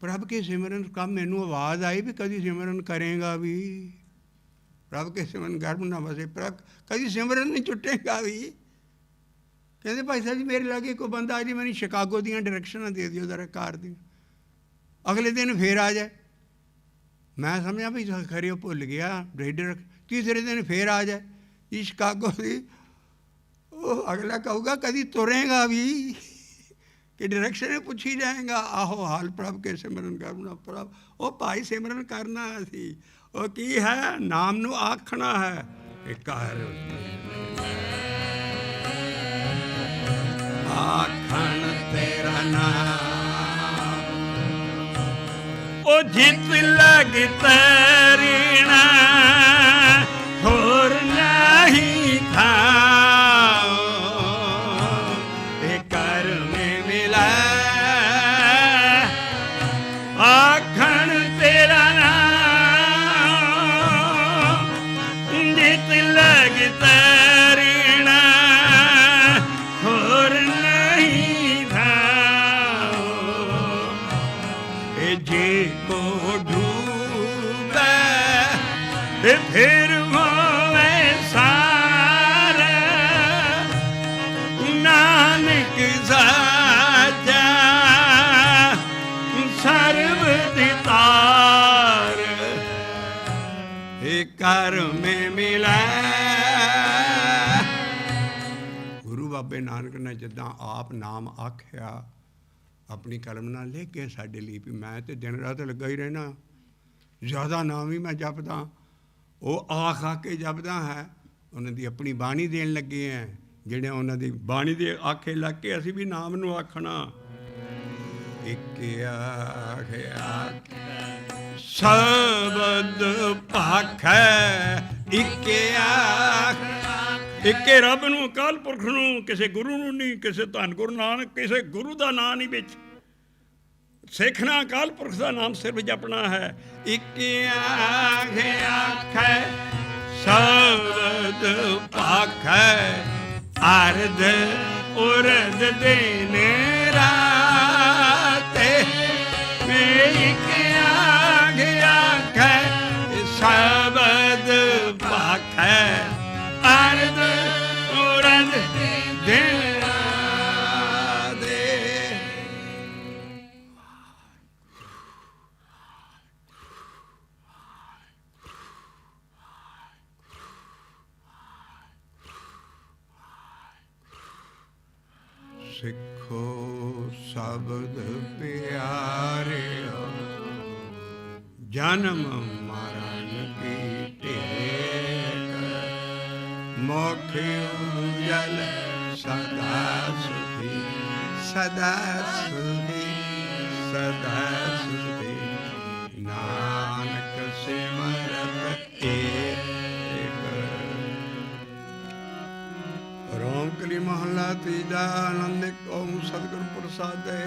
ਪ੍ਰਭ ਕੇ ਸਿਮਰਨ ਕੰਮ ਮੈਨੂੰ ਆਵਾਜ਼ ਆਈ ਵੀ ਕਦੀ ਸਿਮਰਨ ਕਰੇਗਾ ਵੀ, ਪ੍ਰਭ ਕੇ ਸਿਮਰਨ ਗਰਭ ਨਾ ਵਸੇ, ਪ੍ਰਭ ਕਦੀ ਸਿਮਰਨ ਨਹੀਂ ਛੁੱਟੇਗਾ ਵੀ। ਕਹਿੰਦੇ ਭਾਈ ਸਾਹਿਬ ਜੀ ਮੇਰੇ ਲਾਗੇ ਕੋਈ ਬੰਦਾ ਆ ਜੀ, ਮੈਨੂੰ ਸ਼ਿਕਾਗੋ ਦੀਆਂ ਡਾਇਰੈਕਸ਼ਨਾਂ ਦੇ ਦਿਓ ਜ਼ਰਾ ਕਾਰ ਦੀਆਂ, ਅਗਲੇ ਦਿਨ ਫੇਰ ਆ ਜਾਏ। ਮੈਂ ਸਮਝਿਆ ਵੀ ਖਰੇ ਉਹ ਭੁੱਲ ਗਿਆ ਰੇਡਰ। ਤੀਸਰੇ ਦਿਨ ਫੇਰ ਆ ਜਾਏ ਜੀ ਸ਼ਿਕਾਗੋ ਦੀ। ਉਹ ਅਗਲਾ ਕਹੂਗਾ ਕਦੀ ਤੁਰੇਗਾ ਵੀ ਕਿ ਡਾਇਰੈਕਸ਼ਨ ਪੁੱਛੀ ਜਾਏਗਾ। ਆਹੋ ਹਾਲ ਪ੍ਰਭ ਕੇ ਸਿਮਰਨ ਕਰਨਾ, ਪ੍ਰਭ ਉਹ ਭਾਈ ਸਿਮਰਨ ਕਰਨਾ ਅਸੀਂ, ਉਹ ਕੀ ਹੈ ਨਾਮ ਨੂੰ ਆਖਣਾ ਹੈ। ਇਹ ਘਰ ਆਖਣ ਤੇਰਾ ਨਾਮ, ਉਹ ਜਿੱਤ ਲੱਗ ਤਰੀਣਾ ਹੋਰ ਨਹੀਂ ਥਾਂ, ਇਹ ਕਰ ਮੈਂ ਮਿਲਾ ਆਖਣ ਤੇਰਾ ਨਾਮ, ਜਿੱਤ ਲੱਗ ਤਰੀਣਾ ਹੋਰ ਨਹੀਂ ਥਾਂ, ਇਹ ਜੇ ਕੋ ਡੂਬੇ ਫਿਰ ਹੋਵੇ ਸਾਰਾ, ਨਾਨਕ ਸਾਚਾ ਸਰਬ ਦਿਤਾਰ, ਇਹ ਕਰ ਮੈਂ ਮਿਲਾ। ਗੁਰੂ ਬਾਬੇ ਨਾਨਕ ਨੇ ਜਿੱਦਾਂ ਆਪ ਨਾਮ ਆਖਿਆ ਆਪਣੀ ਕਲਮ ਨਾਲ ਲਿਖ ਕੇ ਸਾਡੇ ਲਈ ਵੀ ਮੈਂ ਤਾਂ ਦਿਨ ਰਾਤ ਲੱਗਾ ਹੀ ਰਹਿਣਾ, ਜ਼ਿਆਦਾ ਨਾਮ ਵੀ ਮੈਂ ਜਪਦਾ। ਉਹ ਆਖ ਆ ਕੇ ਜਪਦਾ ਹੈ, ਉਹਨਾਂ ਦੀ ਆਪਣੀ ਬਾਣੀ ਦੇਣ ਲੱਗੇ ਹੈ, ਜਿਹੜੇ ਉਹਨਾਂ ਦੀ ਬਾਣੀ ਦੇ ਆਖੇ ਲੱਗ ਕੇ ਅਸੀਂ ਵੀ ਨਾਮ ਨੂੰ ਆਖਣਾ। ਇੱਕ ਆਖ ਸ਼ਬਦ ਭਾਖੈ, ਇੱਕ ਆਖ ਇੱਕੇ ਰੱਬ ਨੂੰ, ਅਕਾਲ ਪੁਰਖ ਨੂੰ, ਕਿਸੇ ਗੁਰੂ ਨੂੰ ਨਹੀਂ, ਕਿਸੇ ਧੰਨ ਗੁਰੂ ਨਾਨਕ, ਕਿਸੇ ਗੁਰੂ ਦਾ ਨਾਂ ਨਹੀਂ ਵਿੱਚ। ਸਿੱਖਣਾ ਅਕਾਲ ਪੁਰਖ ਦਾ ਨਾਮ ਸਿਰਫ ਜਪਣਾ ਹੈ। ਇੱਕ ਆਖੈ ਸ਼ਬਦ ਭਾਖੈ, ਅਰਧ ਉਰਧ ਦਿਨ ਰਾਤੇ, ਮੈਂ ਇੱਕ ਆਖੈ ਸ਼ਬਦ ਭਾਖੈ, ਅਰਧ ਉਰਧ ਦਿਨ ਰਾਤੇ। ਸਿੱਖੋ ਸ਼ਬਦ ਪਿਆਰਿਓ, ਜਨਮ ਮਰਨ ਕੀ ਟੇਕ, ਮੋਖ ਉਜਲ ਸਦਾ ਸੁਖੀ, ਸਦਾ ਸੁਖੀ, ਸਦਾ ਸੁਖੀ, ਨਾਨਕ ਸਿਮਰਤ ਏਕ। ਰੋਮਕਲੀ ਮਹੱਲਾ ਤੀਜਾ। ਆਨੰਦ ਓਮ ਸਤਿਗੁਰ ਪ੍ਰਸਾਦਿ,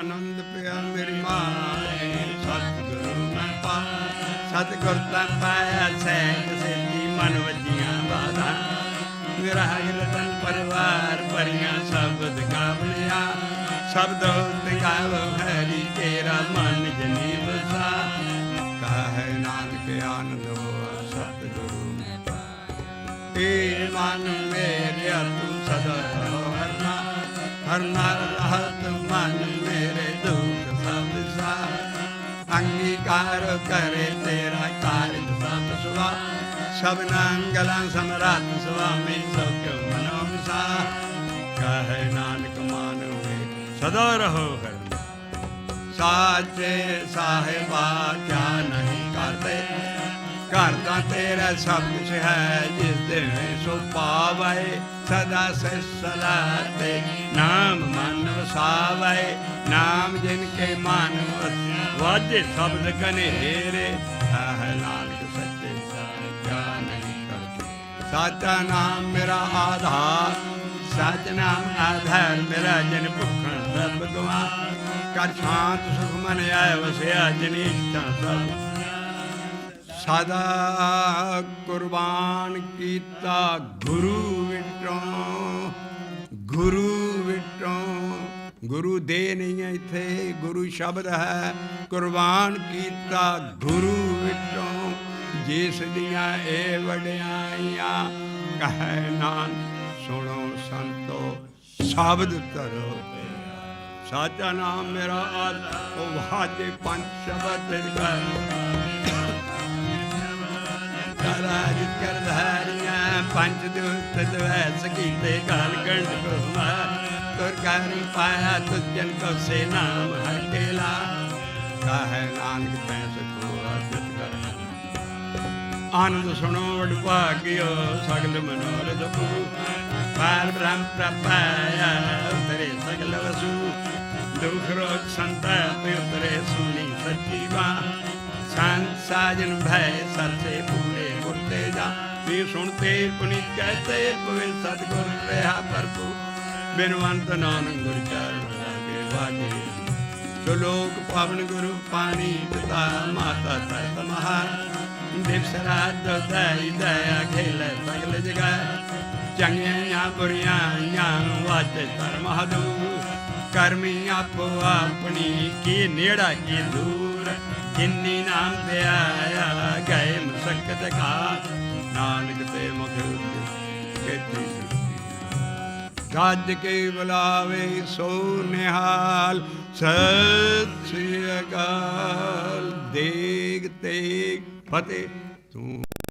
ਆਨੰਦ ਪਿਆ ਮੇਰੀ ਮਾਏ, ਸਤਿਗੁਰੂ ਮੈਂ ਪਾ, ਸਤਿਗੁਰ ਤਾਂ ਪਾਇਆ ਸਹਿਜ ਸਿੱਧੀ, ਮਨ ਵੱਜੀਆਂ ਬਾਧਾਂ, ਮੇਰਾ ਰਤਨ ਪਰਿਵਾਰ ਭਰੀਆਂ ਸ਼ਬਦ ਗਾਵਣਿਆ, ਸ਼ਬਦ ਤੇ ਗਾਵ ਹਰੀ ਤੇਰਾ ਮਨ ਜਨੀ ਵਸਾ, ਕਾਹੇ ਨਾਨਕ ਆਨੰਦ ਹੋਆ ਸਤਿਗੁਰੂ ਏ ਮਨ ਮੇਰੇ ਤੂੰ ਸਦਾ ਹਰਨਾ, ਹਰਨਾ ਰਹਤ ਮਨ ਮੇਰੇ ਦੁਖ ਸਭ ਸਾ। सबना गला समरात स्वामी सब क्यों मनो सा कहे नानक मानो में सदा रहो हर साचे साहिबा क्या नहीं करते करता तेरा सब कुछ है जिस दिन सो पावे सदा से सलाते नाम मन वसावे नाम जिनके मन वाजे शब्द कनेरे है नानक सच्चे क्या नहीं करते साचा नाम मेरा आधार सच नाम आधार मेरा जन भुखन सब गवा कर शांत सुख मन आए वसया जनिष्ठा सब सदा कुर्बान कीता गुरु विटों गुरु दे नहीं है इथे गुरु शब्द है कुर्बान कीता गुरु विटों जिस दियां ए वड्याइयां कहे नान सुनो संतो शब्द तरो साचा नाम मेरा आद ओ वाजे पंच शब्द राज कर धारियां पंच दुष्ट द्वैस कीते गाल गंड गुमा तुर कर पाया तुझन को से नाम हर केला कहे नानक पैसे को अर्जित कर आनंद सुनो वड भाग्यो सगल मनोरथ पूर पार ब्रह्म प्रपाया उतरे सगल वसु दुख रोग संताप उतरे सुनी सच्ची बात संत साजन भय सत्य पूरे गुरते जा वे सुनते पुनीत कहते पवे सतगुर रहा प्रभु बिनवंत नानक गुर चरण लागे वाजे जो लोग पावन गुरु पानी पिता माता तरत महार दिवस रात दई दया खेल सगल जगह चंगिया बुरिया वाजे तर महादू कर्मी आपो अपनी की नेड़ा की दूर जिन्नी नाम पे आया गए मुशक्कत का नानक ते मुख गज के बुलावे सो निहाल सत श्री अकाल देग तेग फतेह तू